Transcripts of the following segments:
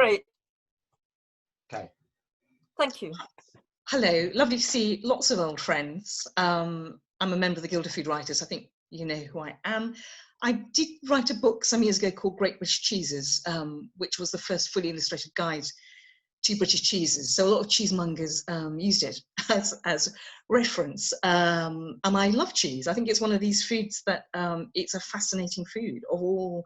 great. Okay. Thank you. Hello, lovely to see lots of old friends. I'm a member of the Guild of Food Writers. I think you know who I am. I did write a book some years ago called Great British Cheeses, which was the first fully illustrated guide to British cheeses. So a lot of cheesemongers used it as reference. And I love cheese. I think it's one of these foods that it's a fascinating food. Of all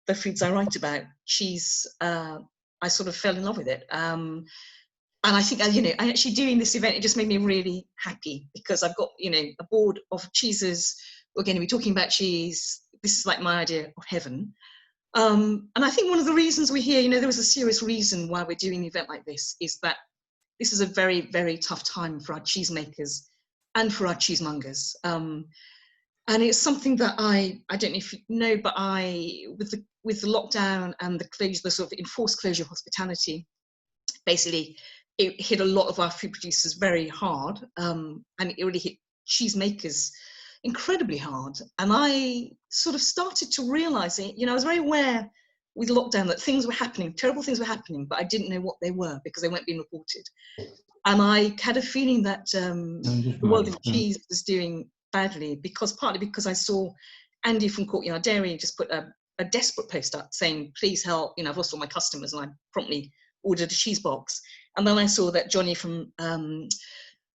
the foods I write about, cheese, I sort of fell in love with it. And I think, you know, actually doing this event, it just made me really happy because I've got, you know, a board of cheeses. We're going to be talking about cheese. This is like my idea of heaven. And I think one of the reasons we're here, you know, there was a serious reason why we're doing an event like this, is that this is a very, very tough time for our cheesemakers and for our cheesemongers. And it's something that I don't know if you know, but with the lockdown and the closure, the sort of enforced closure of hospitality, basically, it hit a lot of our food producers very hard, and it really hit cheesemakers incredibly hard. And I sort of started to realize it, you know, I was very aware with lockdown that things were happening, terrible things were happening, but I didn't know what they were because they weren't being reported. And I had a feeling that the world of cheese was doing badly, partly because I saw Andy from Courtyard Dairy just put a desperate post up saying, please help, you know, I've lost all my customers, and I promptly ordered a cheese box. And then I saw that Johnny from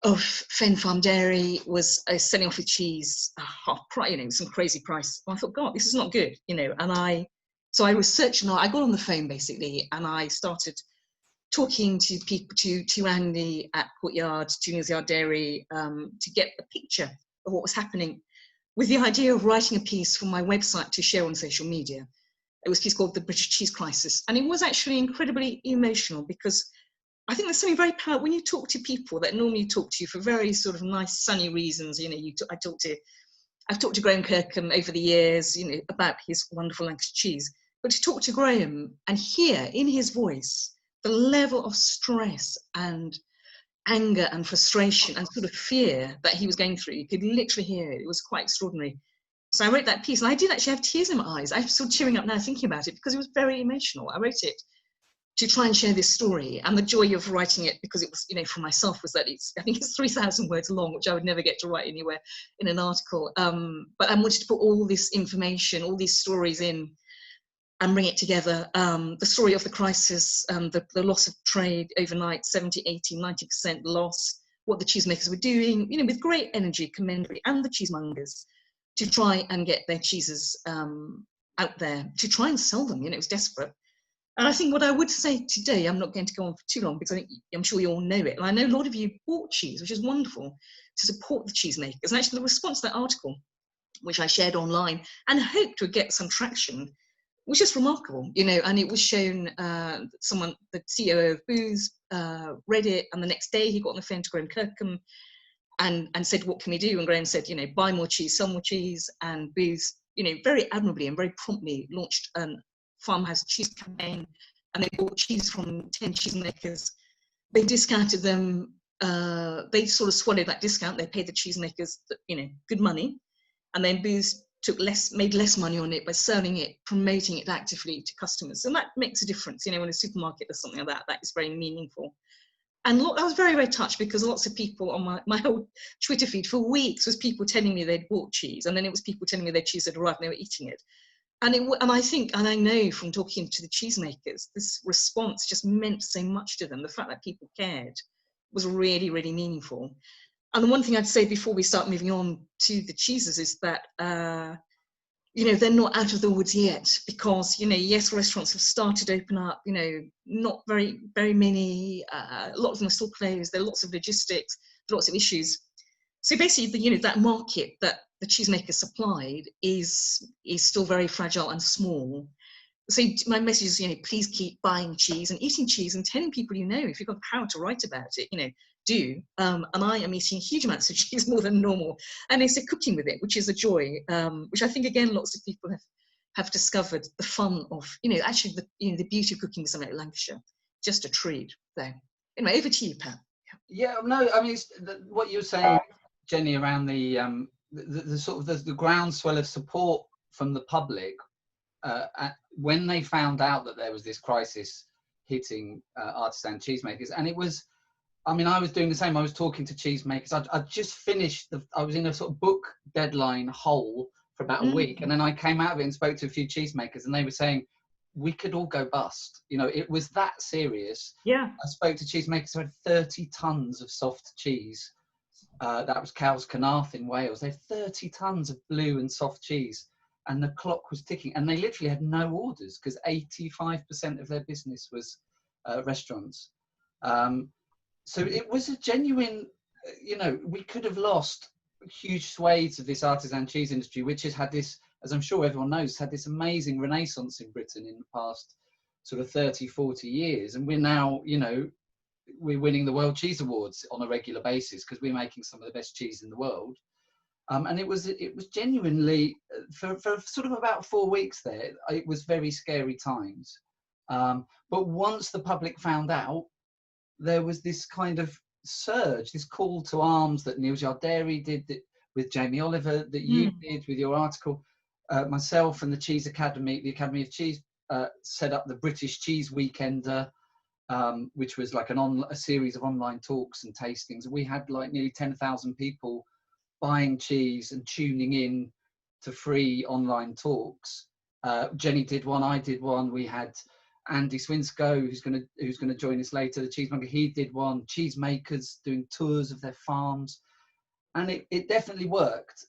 of Fen Farm Dairy was selling off his cheese half price, you know, some crazy price. And I thought, God, this is not good, you know. And so I researched, and I got on the phone basically, and I started talking to people, to Andy at Courtyard, to Dairy, to get a picture of what was happening, with the idea of writing a piece for my website to share on social media. It was a piece called The British Cheese Crisis. And it was actually incredibly emotional because I think there's something very powerful when you talk to people that normally talk to you for very sort of nice, sunny reasons. You know, I've talked to Graham Kirkham over the years, you know, about his wonderful Lancashire cheese. But to talk to Graham and hear in his voice the level of stress and anger and frustration and sort of fear that he was going through, you could literally hear it. It was quite extraordinary. So I wrote that piece, and I did actually have tears in my eyes. I'm still tearing up now thinking about it because it was very emotional. I wrote it to try and share this story, and the joy of writing it, because it was, you know, for myself, was that I think it's 3,000 words long, which I would never get to write anywhere in an article. But I wanted to put all this information, all these stories in, and bring it together. The story of the crisis, the loss of trade overnight, 70, 80, 90% loss, what the cheesemakers were doing, you know, with great energy, commendatory, and the cheesemongers, to try and get their cheeses out there, to try and sell them. You know, it was desperate. And I think what I would say today, I'm not going to go on for too long because I'm sure you all know it. And I know a lot of you bought cheese, which is wonderful, to support the cheesemakers. And actually the response to that article, which I shared online and hoped would get some traction, was just remarkable, you know. And it was shown, someone, the CEO of Booths, read it, and the next day he got on the phone to Graham Kirkham and said, what can we do? And Graham said, you know, buy more cheese, sell more cheese. And Booths, you know, very admirably and very promptly launched farmhouse cheese campaign, and they bought cheese from 10 cheesemakers. They discounted them. They sort of swallowed that discount. They paid the cheesemakers, you know, good money, and then Booths made less money on it by selling it, promoting it actively to customers. And that makes a difference, you know, when a supermarket does something like that. That is very meaningful. And I was very, very touched because lots of people on my whole Twitter feed for weeks was people telling me they'd bought cheese, and then it was people telling me their cheese had arrived and they were eating it. And I think, and I know from talking to the cheesemakers, this response just meant so much to them. The fact that people cared was really, really meaningful. And the one thing I'd say before we start moving on to the cheeses is that, you know, they're not out of the woods yet, because, you know, yes, restaurants have started to open up, you know, not very, very many, a lot of them are still closed. There are lots of logistics, lots of issues. So basically, you know, that market that the cheesemakers supplied is still very fragile and small. So my message is, you know, please keep buying cheese and eating cheese and telling people, you know, if you've got the power to write about it, you know, do. And I am eating huge amounts of cheese, more than normal. And they say cooking with it, which is a joy, which I think, again, lots of people have discovered the fun of, you know, actually the beauty of cooking something like Lancashire. Just a treat there. Anyway, over to you, Pat. Yeah, no, I mean, what you were saying, Jenny, around the sort of the groundswell of support from the public when they found out that there was this crisis hitting artisan cheesemakers. And it was, I mean, I was doing the same. I was talking to cheesemakers. I'd just finished, I was in a sort of book deadline hole for about a week. And then I came out of it and spoke to a few cheesemakers, and they were saying, we could all go bust. You know, it was that serious. Yeah. I spoke to cheesemakers who had 30 tons of soft cheese. That was Cowes Carnarth in Wales. They had 30 tons of blue and soft cheese, and the clock was ticking. And they literally had no orders because 85% of their business was restaurants. So it was a genuine, you know, we could have lost huge swathes of this artisan cheese industry, which has had this, as I'm sure everyone knows, had this amazing renaissance in Britain in the past sort of 30, 40 years. And we're now, you know, we're winning the World Cheese Awards on a regular basis because we're making some of the best cheese in the world. And it was genuinely, for sort of about 4 weeks there, it was very scary times. But once the public found out, there was this kind of surge, this call to arms that Courtyard Dairy did with Jamie Oliver, that you did with your article. Myself and the Cheese Academy, the Academy of Cheese, set up the British Cheese Weekender, which was like a series of online talks and tastings. We had like nearly 10,000 people buying cheese and tuning in to free online talks. Jenny did one, I did one. We had Andy Swinscoe, who's going to join us later, the cheesemonger. He did one. Cheesemakers doing tours of their farms, and it definitely worked.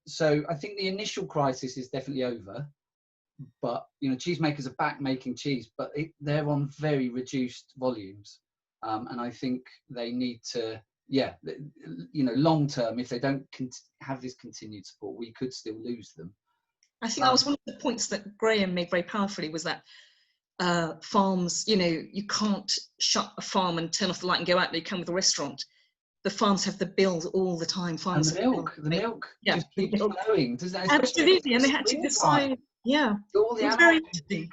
So I think the initial crisis is definitely over. But you know, cheesemakers are back making cheese, but they're on very reduced volumes, and I think they need to, you know, long term, if they don't have this continued support, we could still lose them. I think that was one of the points that Graham made very powerfully, was that farms, you know, you can't shut a farm and turn off the light and go out there. You can with a restaurant. The farms have the bills all the time. Farms and the milk just keeps flowing. Does that? Absolutely, and they had to decide. Yeah, all the very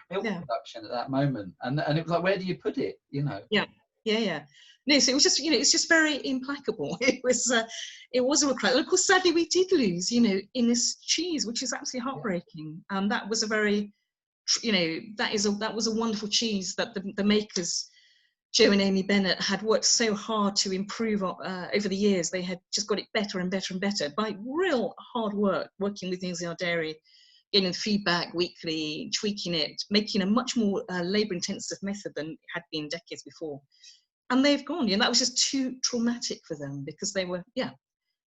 milk production at that moment, and it was like, where do you put it? You know. Yeah. No, so it was just, you know, it's just very implacable. It was a regret. And of course, sadly, we did lose, you know, in this cheese, which is absolutely heartbreaking. That was a very, you know, that was a wonderful cheese that the makers, Joe and Amy Bennett, had worked so hard to improve over the years. They had just got it better and better and better by real hard work, working with Courtyard Dairy, getting feedback weekly, tweaking it, making a much more labour-intensive method than it had been decades before. And they've gone, and that was just too traumatic for them, because they were,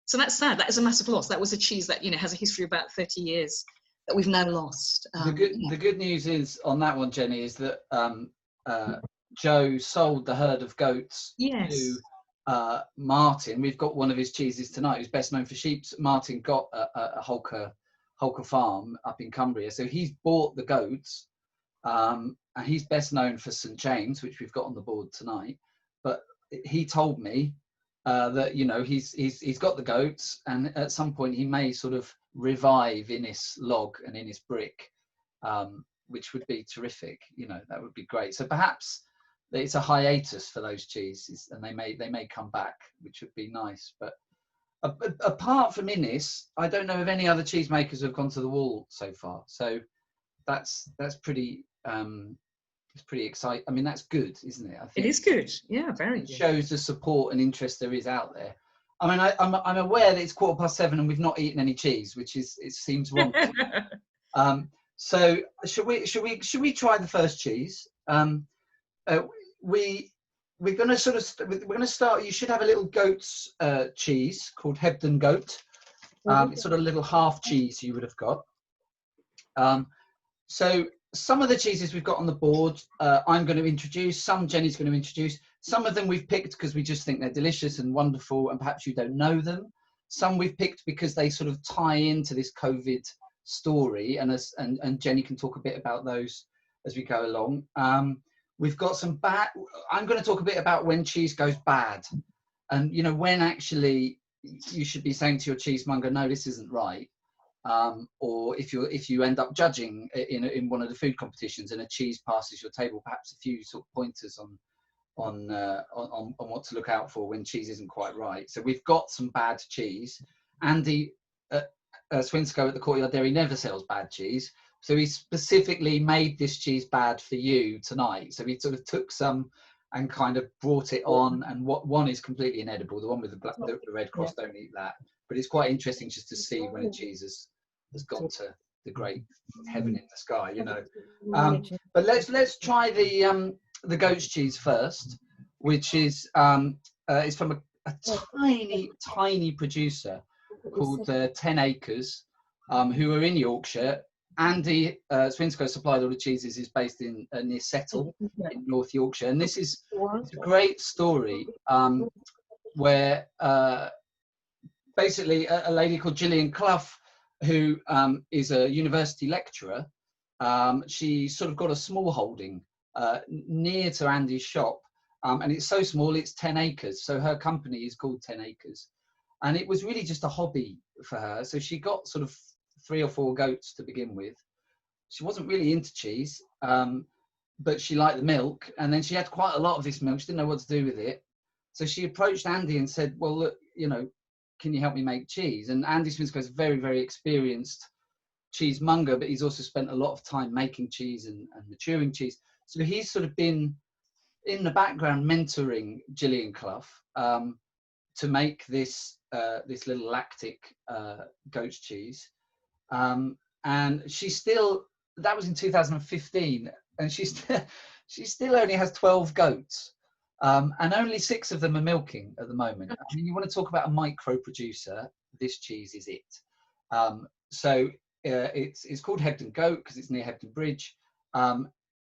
So that's sad. That is a massive loss. That was a cheese that, you know, has a history of about 30 years that we've now lost. The good news is on that one, Jenny, is that Joe sold the herd of goats to Martin. We've got one of his cheeses tonight, who's best known for sheep. Martin got a Holker farm up in Cumbria, so he's bought the goats, and he's best known for St James, which we've got on the board tonight. But he told me that, you know, he's got the goats, and at some point he may sort of revive Innis log and Innis brick, which would be terrific. You know, that would be great. So perhaps it's a hiatus for those cheeses, and they may come back, which would be nice. But apart from Innis, I don't know of any other cheesemakers who have gone to the wall so far. So that's pretty. It's pretty exciting. I mean, that's good, isn't it? I think it is good. Yeah, very good. It shows the support and interest there is out there. I mean, I'm aware that it's 7:15 and we've not eaten any cheese, which seems wrong. So should we try the first cheese? We're going to start. You should have a little goat's cheese called Hebden goat. It's sort of a little half cheese you would have got. So some of the cheeses we've got on the board, I'm going to introduce. Some Jenny's going to introduce. Some of them we've picked because we just think they're delicious and wonderful, and perhaps you don't know them. Some we've picked because they sort of tie into this COVID story, and Jenny can talk a bit about those as we go along. We've got some bad. I'm going to talk a bit about when cheese goes bad, and you know, when actually you should be saying to your cheesemonger, no, this isn't right. Or if you end up judging in one of the food competitions and a cheese passes your table, perhaps a few sort of pointers on what to look out for when cheese isn't quite right. So we've got some bad cheese. Andy Swinscoe at the Courtyard Dairy never sells bad cheese, So he specifically made this cheese bad for you tonight. So he sort of took some and kind of brought it on. And what one is completely inedible. The one with the red cross, don't eat that. But it's quite interesting just to see when a cheese has gone to the great heaven in the sky, you know. But let's try the goat's cheese first, which is from a tiny producer called 10 Acres, who are in Yorkshire. Andy Swinscoe supplied all the cheeses. Is based in near Settle in North Yorkshire, and this is a great story where basically a lady called Gillian Clough, who is a university lecturer, she sort of got a small holding near to Andy's shop, and it's so small it's 10 acres. So her company is called 10 Acres, and it was really just a hobby for her. So she got sort of 3 or 4 goats to begin with. She wasn't really into cheese, but she liked the milk, and then she had quite a lot of this milk. She didn't know what to do with it, so she approached Andy and said, well, look, you know, can you help me make cheese? And Andy Swinscoe is very, very experienced cheesemonger, but he's also spent a lot of time making cheese and maturing cheese. So he's sort of been in the background mentoring Gillian Clough to make this this little lactic goat's cheese. And she still, that was in 2015, and she still only has 12 goats, and only 6 of them are milking at the moment. I mean, you want to talk about a micro producer, this cheese is it. So it's called Hebden Goat because it's near Hebden Bridge.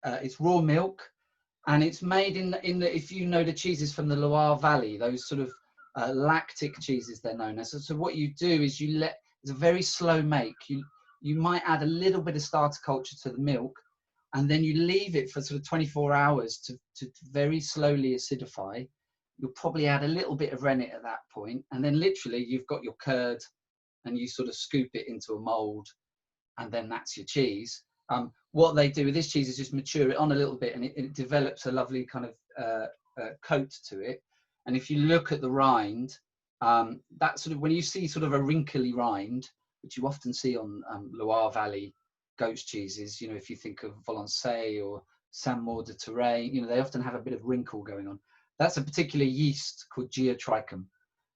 It's raw milk, and it's made in the, if you know the cheeses from the Loire Valley, those sort of lactic cheeses they're known as. So what you do is it's a very slow make. You might add a little bit of starter culture to the milk, and then you leave it for sort of 24 hours to very slowly acidify. You'll probably add a little bit of rennet at that point, and then literally you've got your curd, and you sort of scoop it into a mould, and then that's your cheese. What they do with this cheese is just mature it on a little bit, and it develops a lovely kind of coat to it. And if you look at the rind, that sort of, when you see sort of a wrinkly rind, which you often see on Loire Valley goat's cheeses, you know, if you think of Valençay or Saint-Maur de Touraine, you know, they often have a bit of wrinkle going on. That's a particular yeast called geotrichum,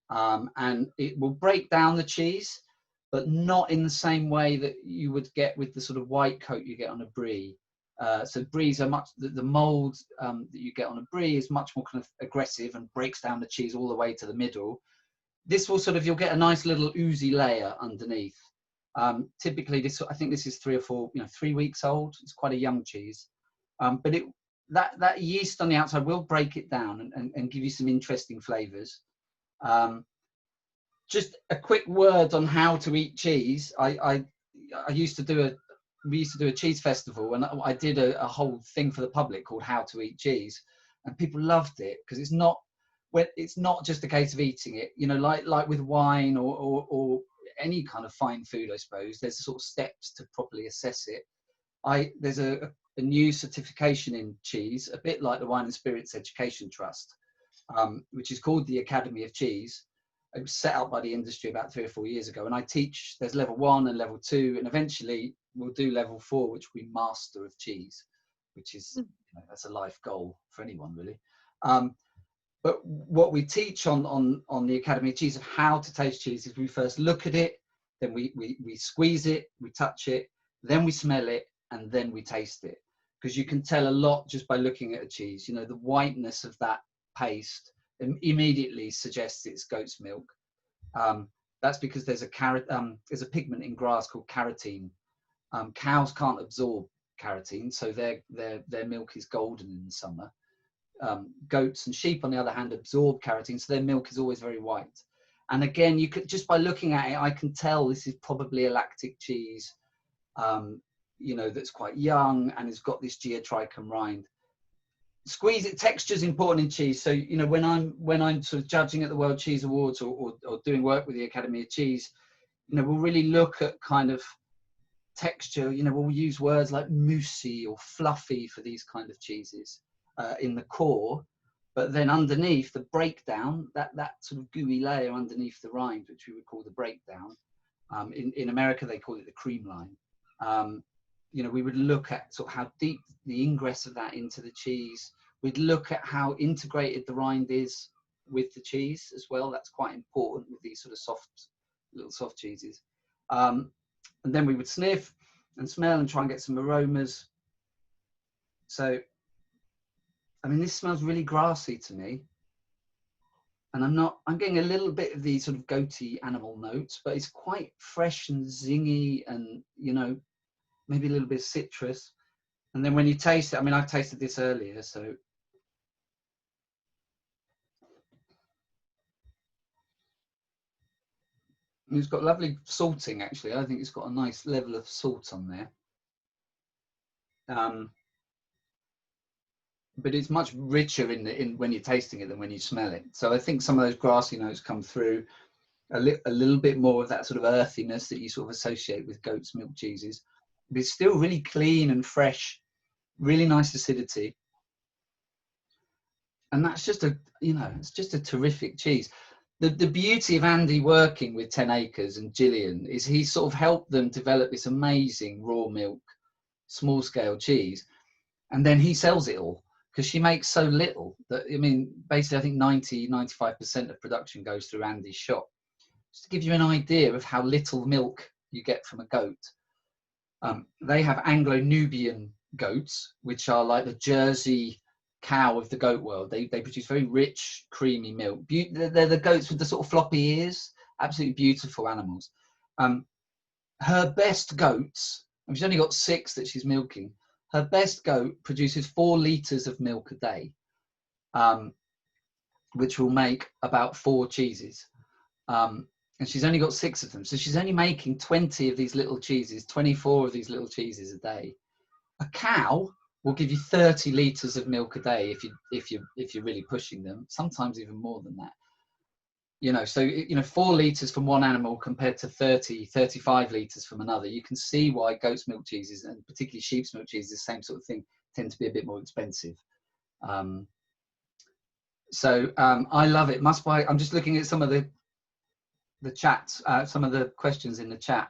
and it will break down the cheese, but not in the same way that you would get with the sort of white coat you get on a brie. So bries are much, the mould that you get on a brie is much more kind of aggressive and breaks down the cheese all the way to the middle. This will sort of, you'll get a nice little oozy layer underneath. Typically this, I think this is 3 or 4, 3 weeks old. It's quite a young cheese, but that yeast on the outside will break it down and give you some interesting flavors. Just a quick word on how to eat cheese. We used to do a cheese festival, and I did a whole thing for the public called How to Eat Cheese, and people loved it because it's not just a case of eating it, you know, like with wine or any kind of fine food, I suppose. There's sort of steps to properly assess it. There's a new certification in cheese, a bit like the Wine and Spirits Education Trust, which is called the Academy of Cheese. It was set up by the industry about 3 or 4 years ago, and I teach, there's level 1 and level 2, and eventually we'll do level 4, which will be Master of Cheese, which is, that's a life goal for anyone really. But what we teach on the Academy of Cheese of how to taste cheese is we first look at it, then we squeeze it, we touch it, then we smell it, and then we taste it. Because you can tell a lot just by looking at a cheese. You know, the whiteness of that paste immediately suggests it's goat's milk. That's because there's a pigment in grass called carotene. Cows can't absorb carotene, so their milk is golden in the summer. Goats and sheep, on the other hand, absorb carotene, so their milk is always very white. And again, you could, just by looking at it, I can tell this is probably a lactic cheese, you know, that's quite young and has got this geotrichum rind. Squeeze it. Texture is important in cheese. So, you know, when I'm sort of judging at the World Cheese Awards or doing work with the Academy of Cheese, you know, we'll really look at kind of texture. You know, we'll use words like moussey or fluffy for these kind of cheeses in the core, but then underneath the breakdown, that sort of gooey layer underneath the rind, which we would call the breakdown. In America, they call it the cream line. you know, we would look at sort of how deep the ingress of that into the cheese. We'd look at how integrated the rind is with the cheese as well. That's quite important with these sort of little soft cheeses. And then we would sniff and smell and try and get some aromas. So, I mean, this smells really grassy to me. And I'm getting a little bit of the sort of goaty animal notes, but it's quite fresh and zingy and, you know, maybe a little bit of citrus. And then when you taste it, I mean, I've tasted this earlier, so. It's got lovely salting, actually. I think it's got a nice level of salt on there. But it's much richer in when you're tasting it than when you smell it. So I think some of those grassy notes come through, a little bit more of that sort of earthiness that you sort of associate with goat's milk cheeses. But it's still really clean and fresh, really nice acidity. And that's just it's just a terrific cheese. The beauty of Andy working with 10 Acres and Gillian is he sort of helped them develop this amazing raw milk, small scale cheese. And then he sells it all, because she makes so little that, I mean, basically I think 95% of production goes through Andy's shop. Just to give you an idea of how little milk you get from a goat. They have Anglo-Nubian goats, which are like the Jersey cow of the goat world. They produce very rich, creamy milk. They're the goats with the sort of floppy ears, absolutely beautiful animals. Her best goats, and she's only got 6 that she's milking, her best goat produces 4 litres of milk a day, which will make about 4 cheeses. And she's only got 6 of them. So she's only making 20 of these little cheeses, 24 of these little cheeses a day. A cow will give you 30 litres of milk a day if you're really pushing them, sometimes even more than that. You know, so, you know, 4 litres from one animal compared to 35 litres from another. You can see why goat's milk cheeses, and particularly sheep's milk cheeses, the same sort of thing, tend to be a bit more expensive. I love it. Must buy. I'm just looking at some of the chats, some of the questions in the chat.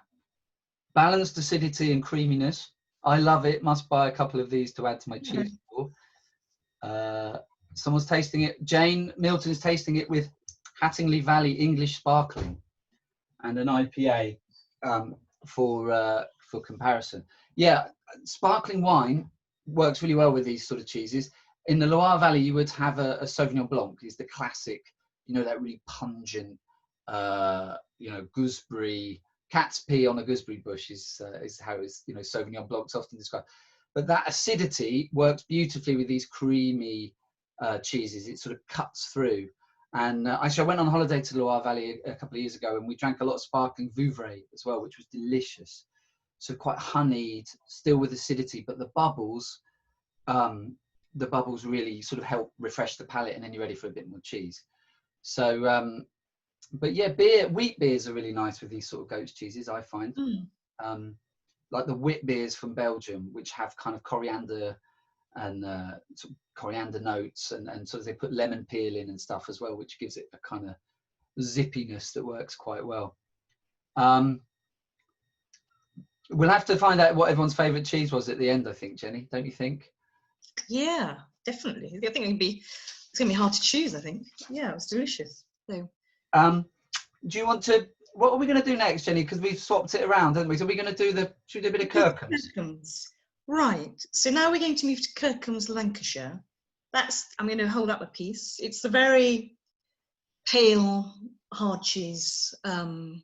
Balanced acidity and creaminess. I love it. Must buy a couple of these to add to my cheese bowl. Someone's tasting it. Jane Milton is tasting it with Hattingley Valley English Sparkling and an IPA for comparison. Yeah, sparkling wine works really well with these sort of cheeses. In the Loire Valley, you would have a Sauvignon Blanc. Is the classic, you know, that really pungent, you know, gooseberry. Cat's pee on a gooseberry bush is how it's, you know, Sauvignon Blanc's often described. But that acidity works beautifully with these creamy cheeses. It sort of cuts through. And actually, I went on holiday to Loire Valley a couple of years ago, and we drank a lot of sparkling Vouvray as well, which was delicious. So quite honeyed, still with acidity, but the bubbles really sort of help refresh the palate, and then you're ready for a bit more cheese. So, but yeah, wheat beers are really nice with these sort of goat's cheeses, I find. Like the wit beers from Belgium, which have kind of coriander and sort of coriander notes, and sort of they put lemon peel in and stuff as well, which gives it a kind of zippiness that works quite well. We'll have to find out what everyone's favourite cheese was at the end, I think, Jenny, don't you think? Yeah, definitely. I think it's going to be hard to choose, I think. Yeah, it was delicious. So. Do you want to, what are we going to do next, Jenny? Because we've swapped it around, haven't we? So we're going to do should we do a bit of Kirkham's? Right. So now we're going to move to Kirkham's, Lancashire. I'm going to hold up a piece. It's a very pale, hard cheese. And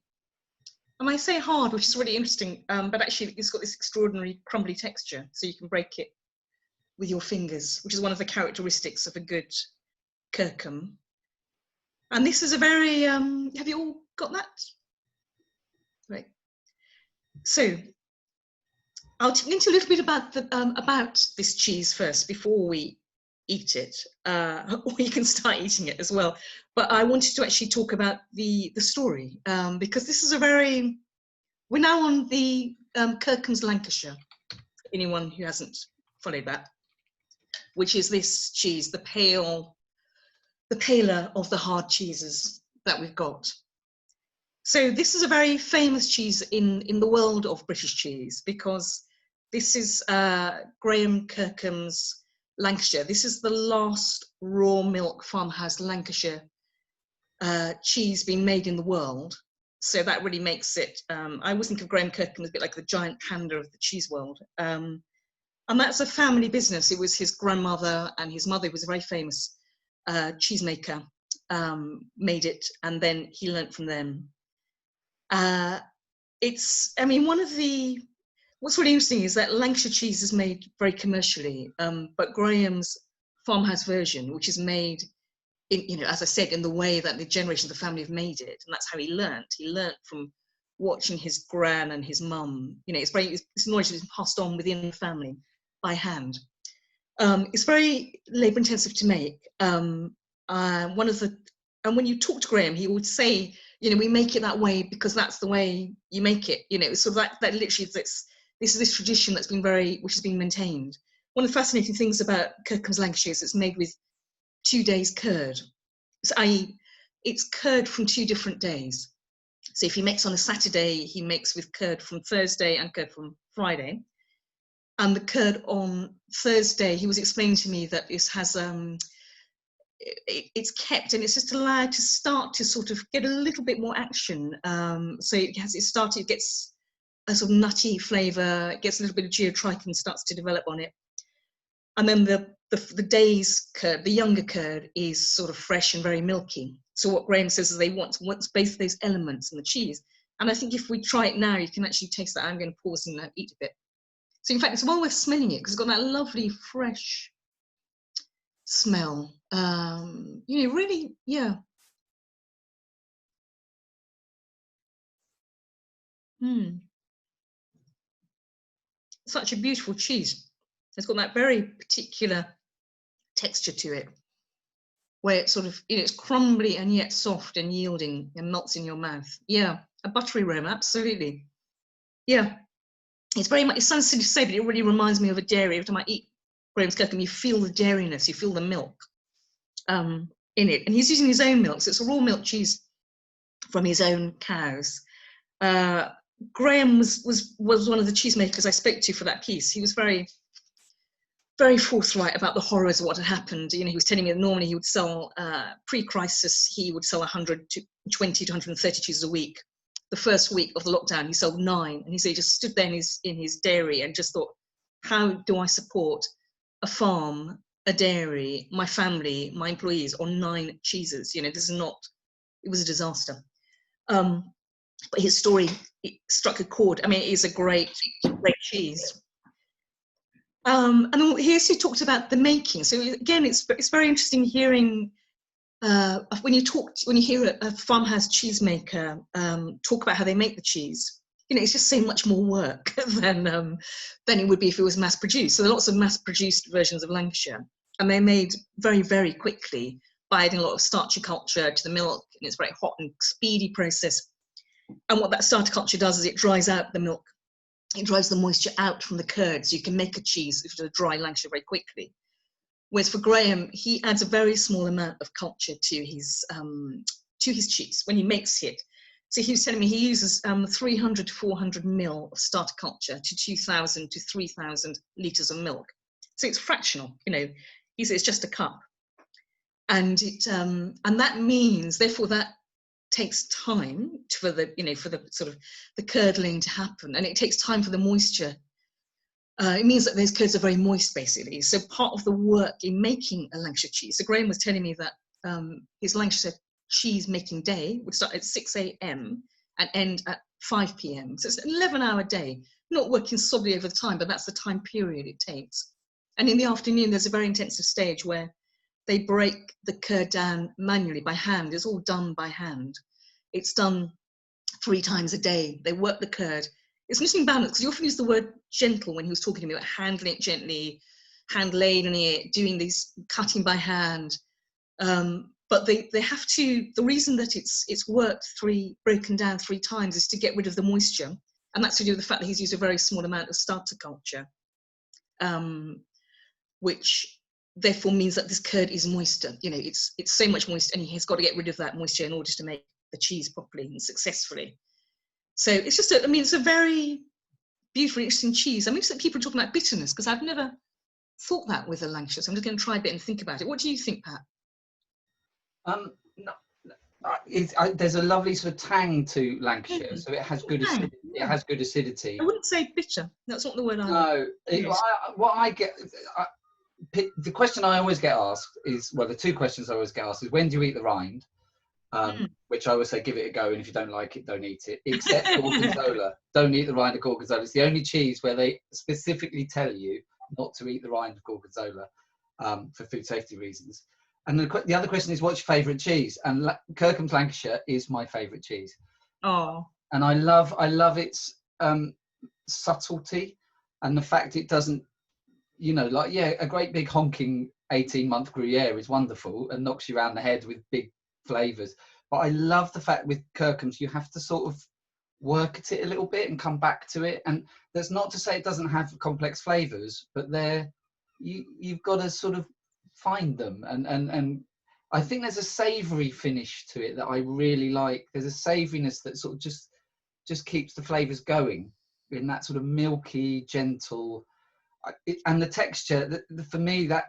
I say hard, which is really interesting, but actually it's got this extraordinary crumbly texture, so you can break it with your fingers, which is one of the characteristics of a good Kirkham. And this is a very, have you all got that? Right. So I'll tell you a little bit about this cheese first before we eat it, or you can start eating it as well. But I wanted to actually talk about the story, because this is we're now on the Kirkham's, Lancashire, for anyone who hasn't followed that, which is this cheese, the paler of the hard cheeses that we've got. So this is a very famous cheese in the world of British cheese, because This is Graham Kirkham's Lancashire. This is the last raw milk farmhouse Lancashire cheese being made in the world. So that really makes it, I always think of Graham Kirkham as a bit like the giant panda of the cheese world. And that's a family business. It was his grandmother and his mother, who was a very famous cheesemaker, made it, and then he learnt from them. It's, I mean, what's really interesting is that Lancashire cheese is made very commercially, but Graham's farmhouse version, which is made in, you know, as I said, in the way that the generations of the family have made it, and that's how he learnt. He learnt from watching his gran and his mum. You know, it's knowledge that's passed on within the family by hand. It's very labour intensive to make. And when you talk to Graham, he would say, you know, we make it that way because that's the way you make it. You know, so that literally this is this tradition that's been which has been maintained. One of the fascinating things about Kirkham's Lancashire is it's made with 2 days curd. So it's curd from 2 different days. So if he makes on a Saturday, he makes with curd from Thursday and curd from Friday. And the curd on Thursday, he was explaining to me that this has it's kept and it's just allowed to start to sort of get a little bit more action. So it gets a sort of nutty flavour, it gets a little bit of geotrichum starts to develop on it. And then the day's curd, the younger curd, is sort of fresh and very milky. So what Graham says is they want both of those elements in the cheese. And I think if we try it now, you can actually taste that. I'm going to pause and eat a bit. So in fact, it's well worth smelling it because it's got that lovely fresh smell. You know, really, yeah. Such a beautiful cheese. It's got that very particular texture to it, where it's sort of, you know, it's crumbly and yet soft and yielding and melts in your mouth. Yeah, a buttery aroma, absolutely. Yeah, it's very much, it sounds silly to say, but it really reminds me of a dairy. Every time I eat Graham's Kirkham, you feel the dairiness, you feel the milk in it. And he's using his own milk, so it's a raw milk cheese from his own cows. Graham was one of the cheesemakers I spoke to for that piece. He was very, very forthright about the horrors of what had happened. You know, he was telling me that normally he would sell, pre-crisis, he would sell 120 to 130 cheeses a week. The first week of the lockdown, he sold 9. And he said he just stood there in his dairy and just thought, how do I support a farm, a dairy, my family, my employees on 9 cheeses? You know, this is not, it was a disaster. But his story, it struck a chord. I mean, it is a great cheese. And then he also talked about the making. So again, it's very interesting hearing when you hear a farmhouse cheesemaker talk about how they make the cheese. You know, it's just so much more work than it would be if it was mass produced. So there are lots of mass produced versions of Lancashire, and they're made very, very quickly by adding a lot of starchy culture to the milk, and it's a very hot and speedy process. And what that starter culture does is it dries out the milk. It drives the moisture out from the curd, so you can make a cheese with a dry Lancashire very quickly. Whereas for Graham, he adds a very small amount of culture to his cheese when he makes it. So he was telling me he uses 300 to 400 ml of starter culture to 2,000 to 3,000 litres of milk. So it's fractional, you know. He says it's just a cup, and that means, therefore, that takes time for the sort of the curdling to happen, and it takes time for the moisture. It means that those curds are very moist, basically. So part of the work in making a Lancashire cheese. So Graham was telling me that his Lancashire cheese making day would start at 6 a.m. and end at 5 p.m. So it's an 11-hour day, not working solidly over the time, but that's the time period it takes. And in the afternoon, there's a very intensive stage where they break the curd down manually by hand. It's all done by hand. It's done 3 times a day. They work the curd. It's an interesting balance, because he often used the word gentle when he was talking to me about handling it gently, hand ladling it, doing these cutting by hand. But they have to, the reason that it's worked broken down 3 times is to get rid of the moisture. And that's to do with the fact that he's used a very small amount of starter culture, which therefore means that this curd is moister. You know, it's so much moist, and he has got to get rid of that moisture in order to make the cheese properly and successfully. So it's just, it's a very beautiful, interesting cheese. I'm interested in people talking about bitterness, because I've never thought that with a Lancashire. So I'm just going to try a bit and think about it. What do you think, Pat? No, there's a lovely sort of tang to Lancashire, so it has good Tang, acidity. It has good acidity. I wouldn't say bitter. That's not the word I would No, use. what I get, the question I always get asked is, well, the two questions I always get asked is, when do you eat the rind? Which I always say, give it a go, and if you don't like it, don't eat it. Except Gorgonzola, don't eat the rind of Gorgonzola. It's the only cheese where they specifically tell you not to eat the rind of Gorgonzola for food safety reasons. And the other question is, what's your favourite cheese? And Kirkham's Lancashire is my favourite cheese. Oh, And I love its subtlety, and the fact it doesn't, you know, like, yeah, a great big honking 18-month Gruyere is wonderful and knocks you around the head with big flavours. But I love the fact with Kirkham's you have to sort of work at it a little bit and come back to it. And that's not to say it doesn't have complex flavours, but you've got to sort of find them. And I think there's a savoury finish to it that I really like. There's a savouriness that sort of just keeps the flavours going in that sort of milky, gentle, and the texture. For me, that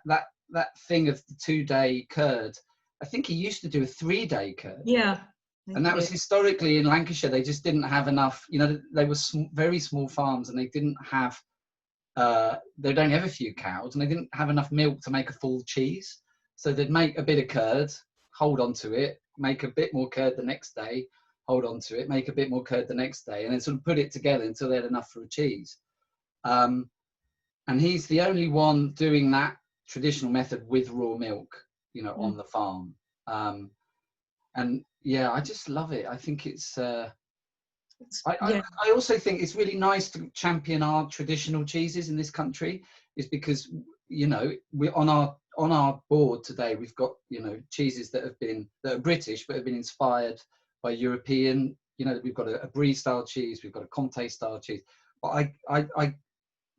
thing of the 2-day curd, I think he used to do a 3-day curd. yeah. And that was historically in Lancashire. They just didn't have enough. You know, they were very small farms, and they didn't have. They'd only have a few cows, and they didn't have enough milk to make a full cheese. So they'd make a bit of curd, hold on to it, make a bit more curd the next day, hold on to it, make a bit more curd the next day, and then sort of put it together until they had enough for a cheese. And he's the only one doing that traditional method with raw milk, you know, on the farm. And yeah, I just love it. I think it's. I also think it's really nice to champion our traditional cheeses in this country, is because, you know, we're on our board today. We've got, you know, cheeses that are British but have been inspired by European. You know, we've got a Brie style cheese, we've got a Comté style cheese. But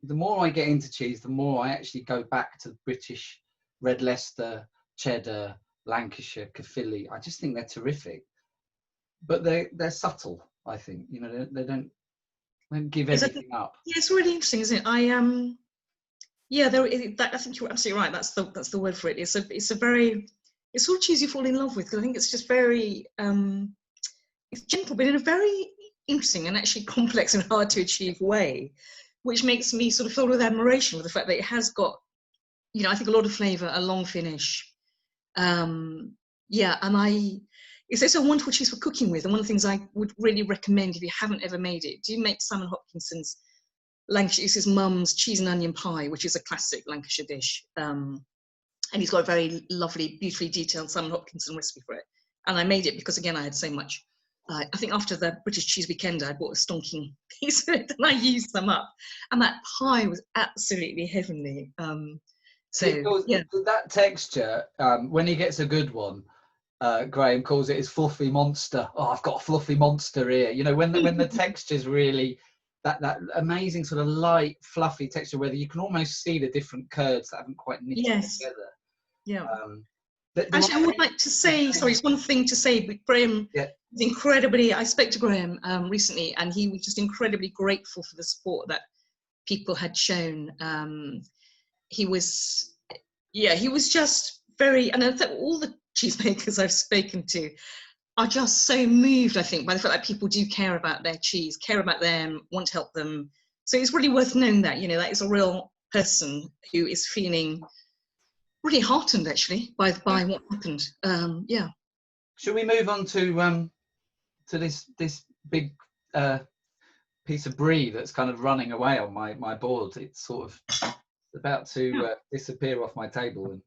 the more I get into cheese, the more I actually go back to British Red Leicester, cheddar, Lancashire, Caerphilly. I just think they're terrific, but they're subtle. I think, you know, they don't give everything up. Yeah, it's really interesting, isn't it? I think you're absolutely right. That's the word for it. It's sort of cheese you fall in love with, because I think it's just very it's gentle, but in a very interesting and actually complex and hard to achieve way, which makes me sort of fill with admiration with the fact that it has got, you know, I think a lot of flavour, a long finish. It's also a wonderful cheese for cooking with, and one of the things I would really recommend if you haven't ever made it, do make Simon Hopkinson's Lancashire. It's his mum's cheese and onion pie, which is a classic Lancashire dish. And he's got a very lovely, beautifully detailed Simon Hopkinson recipe for it. And I made it because, again, I had so much. I think after the British Cheese Weekend, I bought a stonking piece of it and I used them up. And that pie was absolutely heavenly. That texture, when he gets a good one, Graham calls it his fluffy monster. Oh, I've got a fluffy monster here. You know, when the texture's really that amazing sort of light, fluffy texture, where you can almost see the different curds that haven't quite knitted together. Yeah. Actually, I would like to say, sorry, it's one thing to say, but Graham is incredibly, I spoke to Graham recently, and he was just incredibly grateful for the support that people had shown. He was just very, and I think all the cheesemakers I've spoken to are just so moved, I think, by the fact that people do care about their cheese, care about them, want to help them. So it's really worth knowing that, you know, that is a real person who is feeling really heartened, actually, by what happened. Should we move on to this big piece of brie that's kind of running away on my board? It's sort of about to disappear off my table.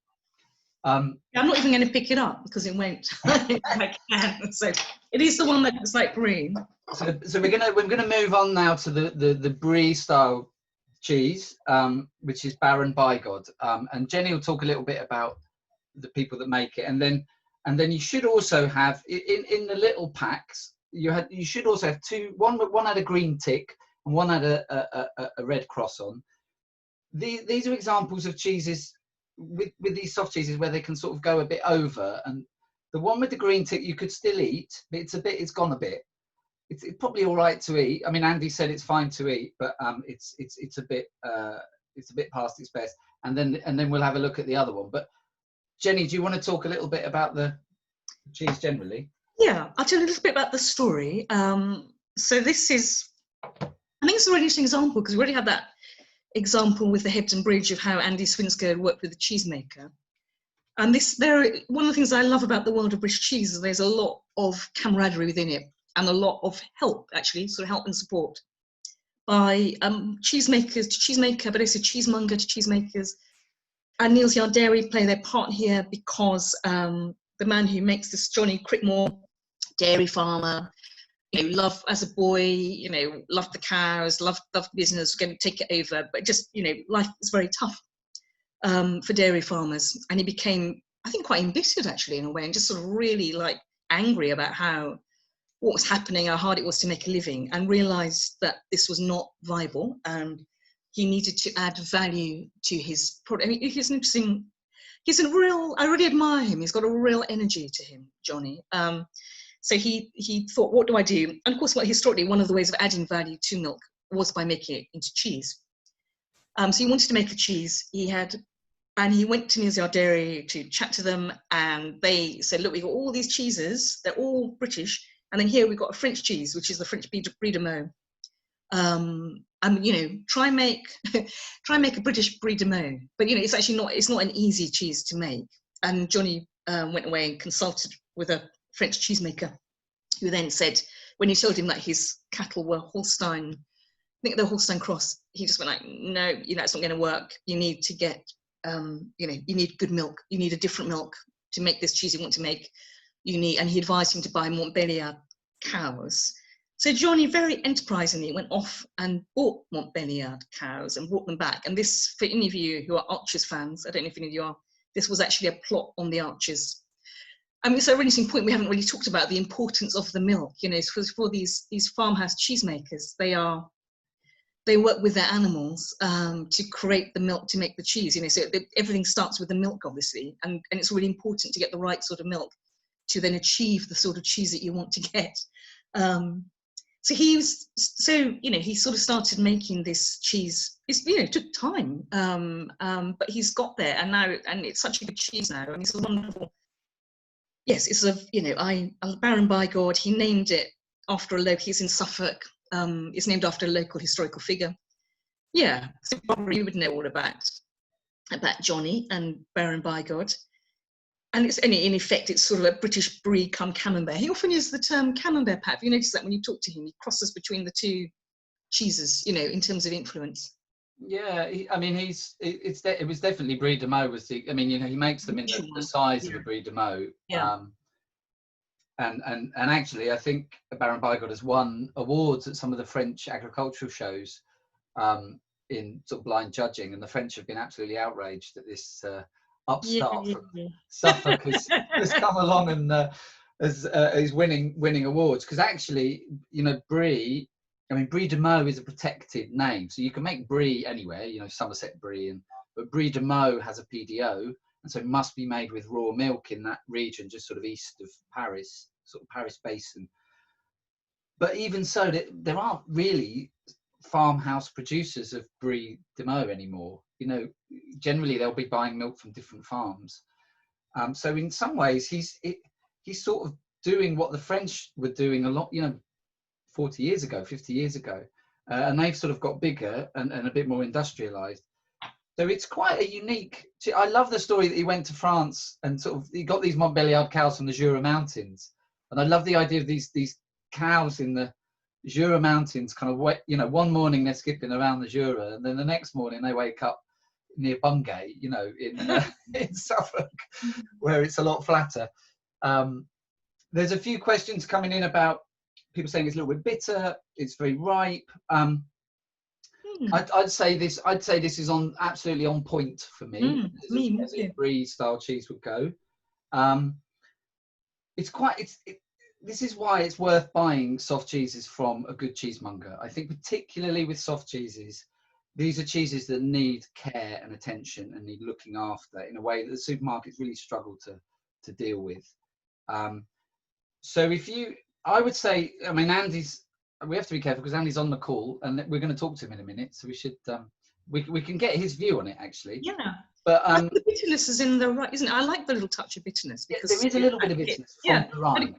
And I'm not even going to pick it up because it won't. I can. So it is the one that looks like brie. So we're gonna move on now to the brie style cheese, which is Baron Bigod, and Jenny will talk a little bit about the people that make it, and then you should also have in the little packs you should also have one had a green tick and one had a red cross on. These are examples of cheeses with these soft cheeses where they can sort of go a bit over, and the one with the green tick you could still eat, but it's gone a bit. it's probably all right to eat. I mean, Andy said it's fine to eat, but it's a bit past its best. And then we'll have a look at the other one. But Jenny, do you want to talk a little bit about the cheese generally? Yeah, I'll tell you a little bit about the story. So this is, I think it's a really interesting example, because we already had that example with the Hebden Bridge of how Andy Swinscoe worked with the cheesemaker. And one of the things I love about the world of British cheese is there's a lot of camaraderie within it, and a lot of help, actually, sort of help and support by cheesemakers to cheesemaker, but also cheesemonger to cheesemakers. And Neal's Yard Dairy play their part here because the man who makes this, Johnny Crickmore, dairy farmer, loved as a boy, loved the cows, loved the business, going to take it over, but just, life was very tough for dairy farmers. And he became, I think, quite embittered, actually, in a way, and just sort of really angry about what was happening, how hard it was to make a living, and realized that this was not viable, and he needed to add value to his product. I mean, he's a real, I really admire him. He's got a real energy to him, Johnny. So he thought, what do I do? And of course, historically, one of the ways of adding value to milk was by making it into cheese. So he wanted to make a cheese. He went to Neal's Yard Dairy to chat to them, and they said, look, we've got all these cheeses, they're all British, and then here we've got a French cheese, which is the French Brie de Meaux. And try make a British Brie de Meaux, but it's not an easy cheese to make. And Johnny went away and consulted with a French cheesemaker, who then said, when he told him that his cattle were Holstein, I think they're Holstein cross, he just went no, it's not going to work. You need to get, you need good milk. You need a different milk to make this cheese you want to make. And he advised him to buy Montbéliard cows. So Johnny very enterprisingly went off and bought Montbéliard cows and brought them back. And this, for any of you who are Archers fans, I don't know if any of you are, this was actually a plot on the Archers. I mean, it's a really interesting point. We haven't really talked about the importance of the milk. For these farmhouse cheesemakers, they work with their animals to create the milk to make the cheese. So everything starts with the milk, obviously, and it's really important to get the right sort of milk to then achieve the sort of cheese that you want to get. So he sort of started making this cheese. It took time, but he's got there, and it's such a good cheese now. I mean, it's a wonderful. Yes, it's Baron Bygod. He named it after a local. He's in Suffolk. It's named after a local historical figure. Yeah, so probably you would know all about Johnny and Baron Bygod. And in effect, it's sort of a British Brie come Camembert. He often uses the term Camembert, Pat. Have you noticed that when you talk to him, he crosses between the two cheeses, in terms of influence? Yeah, it was definitely Brie de Meaux he makes them in the size of a Brie de Meaux. Yeah. And actually, I think Baron Bygod has won awards at some of the French agricultural shows in sort of blind judging, and the French have been absolutely outraged that this upstart from Suffolk has come along and is winning awards, because actually, Brie de Meaux is a protected name, so you can make Brie anywhere, Somerset Brie, but Brie de Meaux has a PDO, and so it must be made with raw milk in that region, just sort of east of Paris, sort of Paris Basin. But even so, there aren't really farmhouse producers of Brie de Meaux anymore. Generally they'll be buying milk from different farms. So in some ways, he's sort of doing what the French were doing a lot, 40 years ago, 50 years ago, and they've sort of got bigger and a bit more industrialized. So it's quite a unique. I love the story that he went to France and sort of he got these Montbéliard cows from the Jura Mountains, and I love the idea of these cows in the Jura Mountains, kind of wet. One morning they're skipping around the Jura, and then the next morning they wake up near Bungay, in Suffolk, where it's a lot flatter. There's a few questions coming in about people saying it's a little bit bitter, it's very ripe. I'd say this is absolutely on point for me. As a Brie style cheese would go. This is why it's worth buying soft cheeses from a good cheesemonger. I think particularly with soft cheeses, these are cheeses that need care and attention and need looking after in a way that the supermarkets really struggle to deal with. So I would say, Andy's we have to be careful because Andy's on the call, and we're going to talk to him in a minute. So we should we can get his view on it actually. Yeah. But the bitterness is in the right, isn't it? I like the little touch of bitterness because there is a little bit of bitterness from the rind.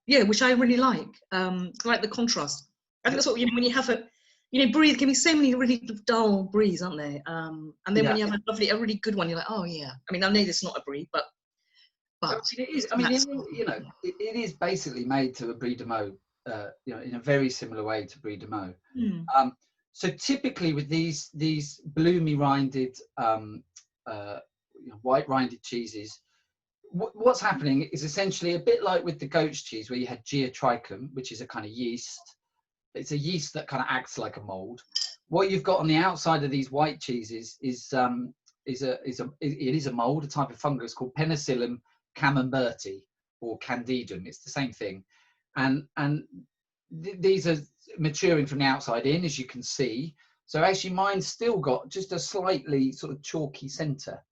Yeah, which I really like. I like the contrast. I think that's what, when you have a, brie can be so many really dull bries, aren't they? And then when you have a really good one, you're like, oh yeah. I mean, I know this is not a brie, but it is. I mean, it is basically made to a brie de meaux, in a very similar way to brie de meaux. So typically with these bloomy rinded, white rinded cheeses, what's happening is essentially a bit like with the goat's cheese, where you had geotrichum, which is a kind of yeast. It's a yeast that kind of acts like a mold. What you've got on the outside of these white cheeses is a mold, a type of fungus called Penicillium camemberti or candidum. It's the same thing, and these are maturing from the outside in, as you can see. So actually, mine's still got just a slightly sort of chalky centre.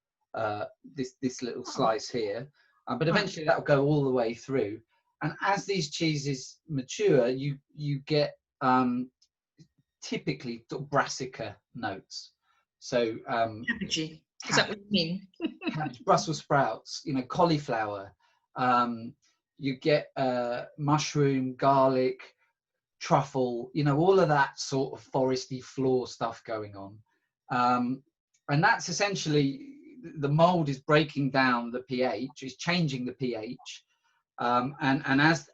This little slice here, but eventually that'll go all the way through. And as these cheeses mature, you get typically sort of brassica notes. So cabbagey. Is that what you mean? Cabbage, Brussels sprouts, cauliflower. You get mushroom, garlic, truffle. All of that sort of foresty floor stuff going on. And that's essentially, the mold is breaking down the pH, is changing the pH, and as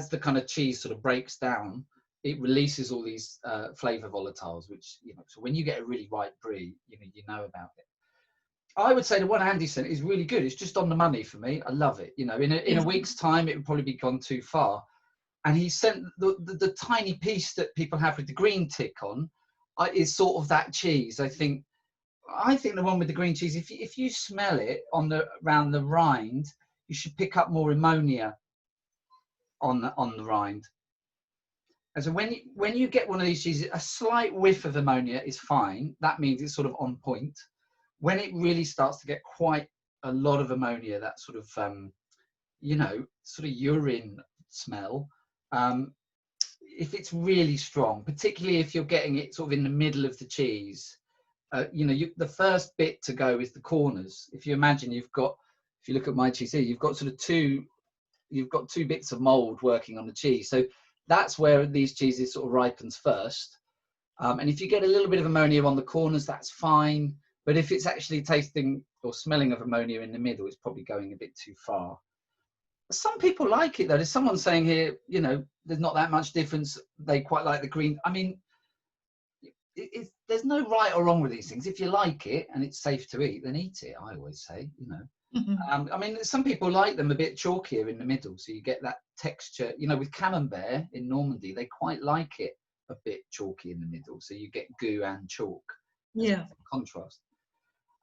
the kind of cheese sort of breaks down, it releases all these flavor volatiles, which so when you get a really ripe brie, you know about it. I would say the one Andy sent is really good. It's just on the money for me. I love it. In a week's time, it would probably be gone too far. And he sent the tiny piece that people have with the green tick on is sort of that cheese. I think the one with the green cheese, if you smell it around the rind, you should pick up more ammonia on the rind. And so when you get one of these cheeses, a slight whiff of ammonia is fine. That means it's sort of on point. When it really starts to get quite a lot of ammonia, that sort of sort of urine smell, if it's really strong, particularly if you're getting it sort of in the middle of the cheese, the first bit to go is the corners. If you imagine if you look at my cheese here, you've got two bits of mold working on the cheese. So that's where these cheeses sort of ripens first. And if you get a little bit of ammonia on the corners, that's fine. But if it's actually tasting or smelling of ammonia in the middle, it's probably going a bit too far. Some people like it though. There's someone saying here, there's not that much difference. They quite like the green. I mean, there's no right or wrong with these things. If you like it and it's safe to eat, then eat it. I always say, I mean, some people like them a bit chalkier in the middle, so you get that texture. With camembert in Normandy, they quite like it a bit chalky in the middle, so you get goo and chalk. Contrast.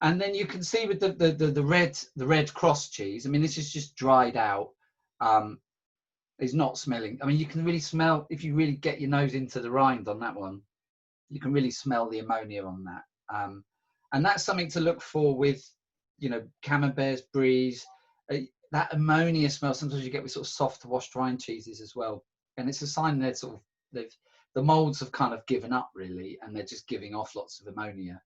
And then you can see with the red cross cheese. I mean, this is just dried out. It's not smelling. I mean, you can really smell, if you really get your nose into the rind on that one, you can really smell the ammonia on that. And that's something to look for with, camemberts, bries. That ammonia smell, sometimes you get with sort of soft washed rind cheeses as well. And it's a sign that the molds have kind of given up really, and they're just giving off lots of ammonia.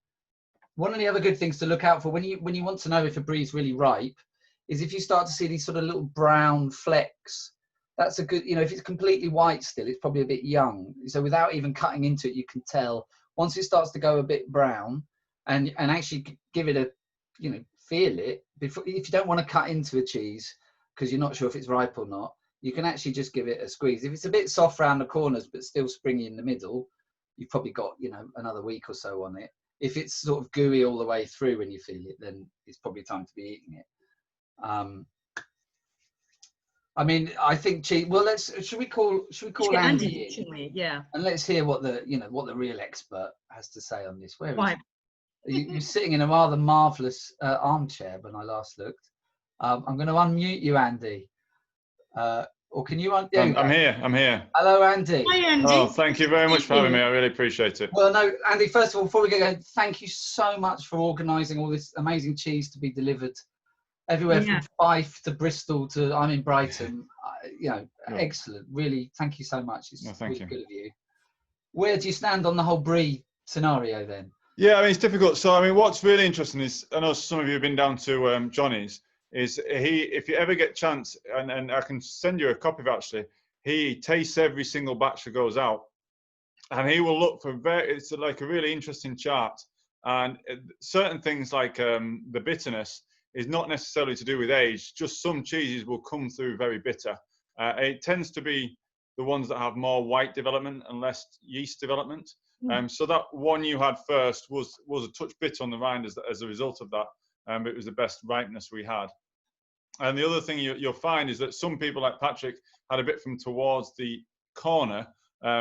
One of the other good things to look out for when you want to know if a brie is really ripe is if you start to see these sort of little brown flecks. That's a good, if it's completely white still, it's probably a bit young. So without even cutting into it, you can tell once it starts to go a bit brown, and actually give it a, feel it before. If you don't want to cut into a cheese because you're not sure if it's ripe or not, you can actually just give it a squeeze. If it's a bit soft around the corners but still springy in the middle, you've probably got, another week or so on it. If it's sort of gooey all the way through when you feel it, then it's probably time to be eating it. I mean, I think cheese. Well, should we call Andy in? Yeah. And let's hear what the real expert has to say on this. Where is he? You're sitting in a rather marvellous armchair when I last looked. I'm going to unmute you, Andy. Or can you? I'm here. I'm here. Hello, Andy. Hi, Andy. Oh, thank you very much for having me. I really appreciate it. Well, no, Andy. First of all, before we get going, thank you so much for organising all this amazing cheese to be delivered everywhere from Yeah. Fife to Bristol to, I'm in Brighton. You know, Yeah. excellent. Really, thank you so much. It's No, thank really you. good of you. Where do you stand on the whole brie scenario then? Yeah, I mean, it's difficult. So, I mean, what's really interesting is, I know some of you have been down to Johnny's, is if you ever get a chance, and I can send you a copy of it actually, he tastes every single batch that goes out. And he will look for it's like a really interesting chart. And certain things like the bitterness is not necessarily to do with age, just some cheeses will come through very bitter. It tends to be the ones that have more white development and less yeast development. So that one you had first was a touch bitter on the rind as a result of that. It was the best ripeness we had. And the other thing you'll find is that some people like Patrick had a bit from towards the corner,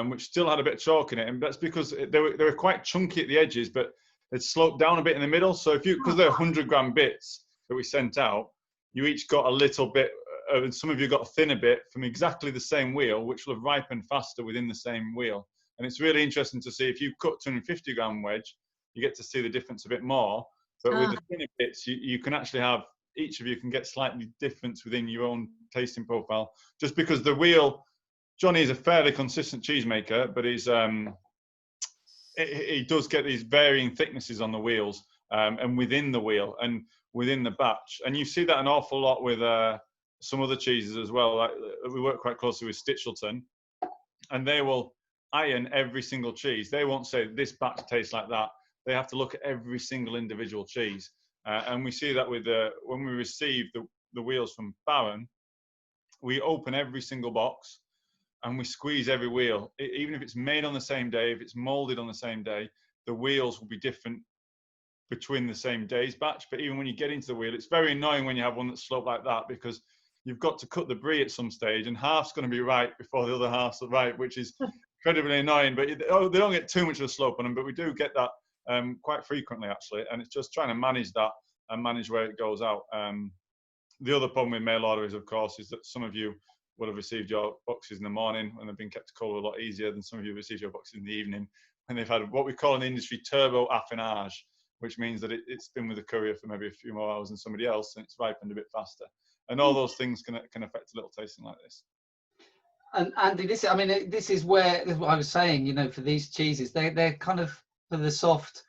which still had a bit of chalk in it, and that's because they were quite chunky at the edges, but they'd sloped down a bit in the middle. So because they're 100-gram bits that we sent out, you each got a little bit, and some of you got a thinner bit from exactly the same wheel, which will have ripened faster within the same wheel. And it's really interesting to see if you cut 250-gram wedge, you get to see the difference a bit more. But with the thinner bits, you can actually have, each of you can get slightly difference within your own tasting profile, just because the wheel. Johnny is a fairly consistent cheesemaker, but he does get these varying thicknesses on the wheels and within the wheel and within the batch. And you see that an awful lot with some other cheeses as well. Like, we work quite closely with Stichelton, and they will iron every single cheese. They won't say this batch tastes like that. They have to look at every single individual cheese. And we see that with when we receive the wheels from Barron, we open every single box and we squeeze every wheel. Even if it's made on the same day, if it's molded on the same day, the wheels will be different between the same day's batch. But even when you get into the wheel, it's very annoying when you have one that's sloped like that, because you've got to cut the brie at some stage, and half's going to be right before the other half's right, which is incredibly annoying. But they don't get too much of a slope on them, but we do get that quite frequently, actually. And it's just trying to manage that and manage where it goes out. The other problem with mail order is, of course, is that some of you would have received your boxes in the morning when they've been kept cold a lot easier than some of you received your boxes in the evening when they've had what we call in the industry turbo affinage, which means that it's been with the courier for maybe a few more hours than somebody else, and it's ripened a bit faster. And all those things can affect a little tasting like this. And Andy, this is where, this is what I was saying, you know, for these cheeses, they're kind of, for the soft,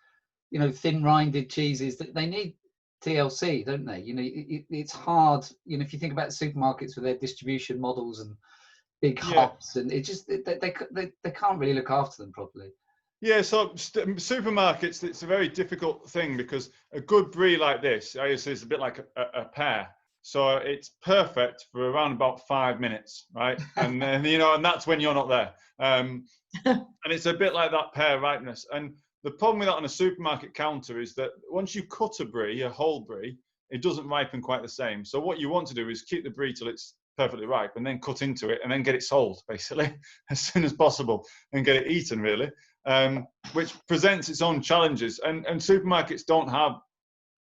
you know, thin rinded cheeses, that they need TLC, don't they? You know, it's hard, you know, if you think about supermarkets with their distribution models and big hops, and it just, they can't really look after them properly. Yeah, so supermarkets, it's a very difficult thing, because a good brie like this, I say, is a bit like a pear. So it's perfect for around about 5 minutes, right? And then, you know, and that's when you're not there. And it's a bit like that pear ripeness. And the problem with that on a supermarket counter is that once you cut a brie, a whole brie, it doesn't ripen quite the same. So what you want to do is keep the brie till it's perfectly ripe, and then cut into it, and then get it sold, basically, as soon as possible, and get it eaten, really, which presents its own challenges. And supermarkets don't have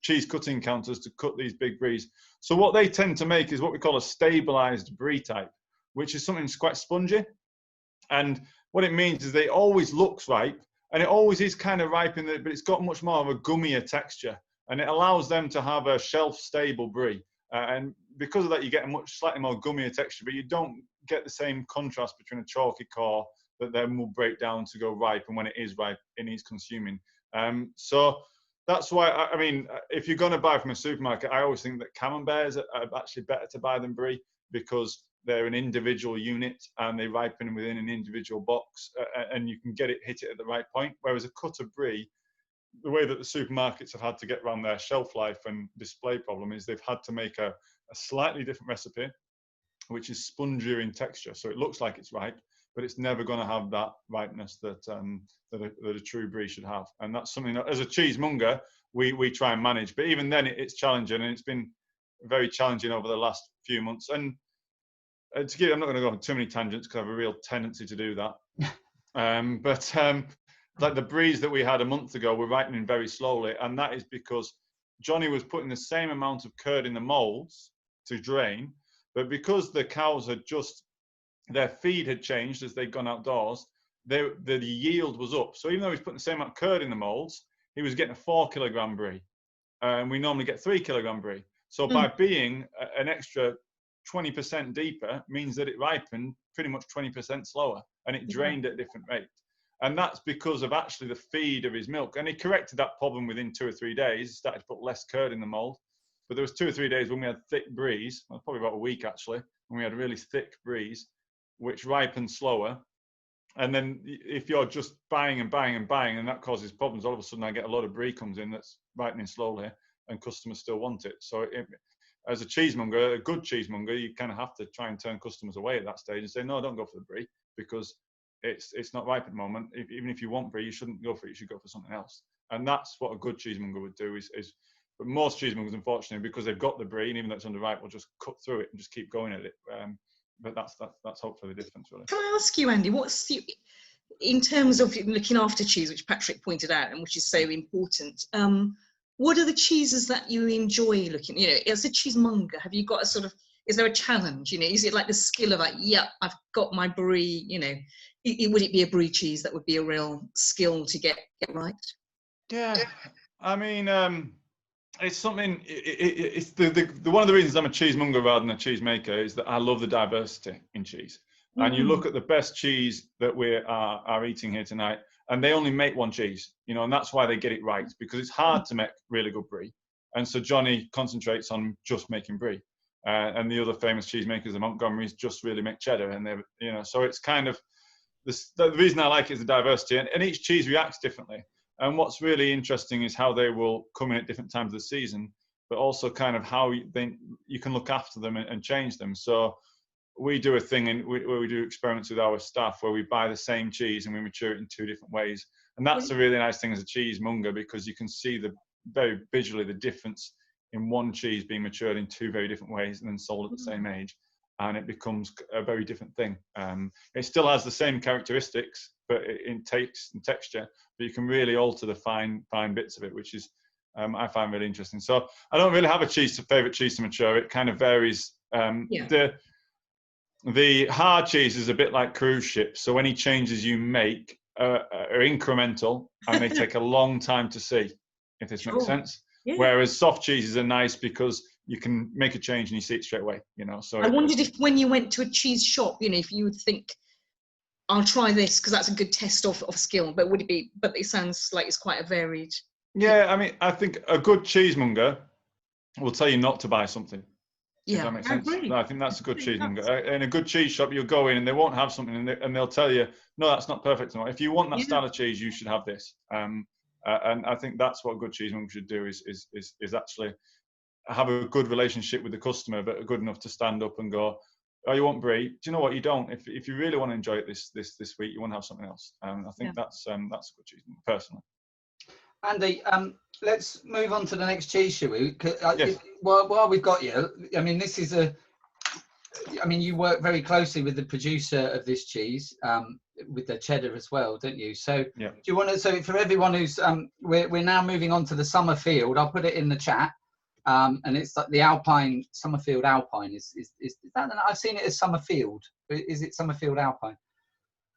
cheese cutting counters to cut these big bries. So what they tend to make is what we call a stabilized brie type, which is something that's quite spongy. And what it means is that it always looks ripe, and it always is kind of ripe, but it's got much more of a gummier texture, and it allows them to have a shelf-stable brie. And because of that, you get a slightly more gummier texture, but you don't get the same contrast between a chalky core that then will break down to go ripe, and when it is ripe, it needs consuming. So that's why, I mean, if you're going to buy from a supermarket, I always think that camemberts are actually better to buy than brie, because they're an individual unit and they ripen within an individual box, and you can hit it at the right point. Whereas a cut of brie, the way that the supermarkets have had to get around their shelf life and display problem is they've had to make a slightly different recipe, which is spongier in texture. So it looks like it's ripe, but it's never going to have that ripeness that a true brie should have. And that's something that, as a cheesemonger, we try and manage. But even then, it's challenging, and it's been very challenging over the last few months. And I'm not going to go on too many tangents, because I have a real tendency to do that. Like the bries that we had a month ago were ripening very slowly, and that is because Johnny was putting the same amount of curd in the molds to drain, but because the cows had their feed had changed as they'd gone outdoors, the yield was up. So even though he was putting the same amount of curd in the molds, he was getting a 4 kilogram brie, and we normally get 3 kilogram brie. So by being an extra 20% deeper means that it ripened pretty much 20% slower, and it drained at a different rate. And that's because of actually the feed of his milk. And he corrected that problem within 2 or 3 days. He started to put less curd in the mold. But there was 2 or 3 days when we had thick breeze, well, probably about a week actually, when we had a really thick breeze, which ripened slower. And then if you're just buying and buying and buying, and that causes problems, all of a sudden I get a lot of brie comes in that's ripening slowly, and customers still want it. So as a cheesemonger, a good cheesemonger, you kind of have to try and turn customers away at that stage and say, no, don't go for the brie, because it's not ripe at the moment. Even if you want brie, you shouldn't go for it. You should go for something else. And that's what a good cheesemonger would do. But most cheesemongers, unfortunately, because they've got the brie, and even though it's underripe, will just cut through it and just keep going at it. But that's hopefully the difference, really. Can I ask you, Andy, in terms of looking after cheese, which Patrick pointed out and which is so important, what are the cheeses that you enjoy looking, as a cheesemonger? Have you got a sort of, is there a challenge, is it like the skill of like, yeah, I've got my brie, would it be a brie cheese that would be a real skill to get right? Yeah, I mean, it's something, it's the one of the reasons I'm a cheesemonger rather than a cheesemaker is that I love the diversity in cheese. And you look at the best cheese that we are eating here tonight, and they only make one cheese, and that's why they get it right, because it's hard to make really good brie. And so Johnny concentrates on just making brie. And the other famous cheesemakers, the Montgomerys, just really make cheddar. And so it's kind of, the reason I like it is the diversity. And each cheese reacts differently. And what's really interesting is how they will come in at different times of the season, but also kind of how you can look after them and change them. So we do a thing where we do experiments with our staff where we buy the same cheese and we mature it in 2 different ways. And that's a really nice thing as a cheesemonger, because you can see very visually the difference in one cheese being matured in 2 very different ways and then sold at the same age. And it becomes a very different thing. It still has the same characteristics, but in taste and texture, but you can really alter the fine bits of it, which is, I find really interesting. So I don't really have a favorite cheese to mature. It kind of varies. The hard cheese is a bit like cruise ships. So any changes you make are incremental, and they take a long time to see, if this makes sense. Yeah. Whereas soft cheeses are nice because you can make a change and you see it straight away, So I wondered if when you went to a cheese shop, if you would think, I'll try this because that's a good test of skill, but would it be, but it sounds like it's quite a varied. Yeah, I mean, I think a good cheesemonger will tell you not to buy something. Yeah, if that makes sense. I think that's a good cheesemonger. In a good cheese shop, you'll go in and they won't have something, and they'll tell you, no, that's not perfect enough. If you want that style of cheese, you should have this. And I think that's what a good cheesemonger should do is actually have a good relationship with the customer, but good enough to stand up and go, oh, you want brie? Do you know what? You don't. If you really want to enjoy it this week, you want to have something else. I think that's a good cheesemonger, personally. Andy, let's move on to the next cheese, shall we? Yes. While we've got you, I mean, you work very closely with the producer of this cheese, with the cheddar as well, don't you? So do you want to, so for everyone who's, we're now moving on to the Summerfield. I'll put it in the chat. And it's like the Summerfield Alpine. Is that, I've seen it as Summerfield. Is it Summerfield Alpine?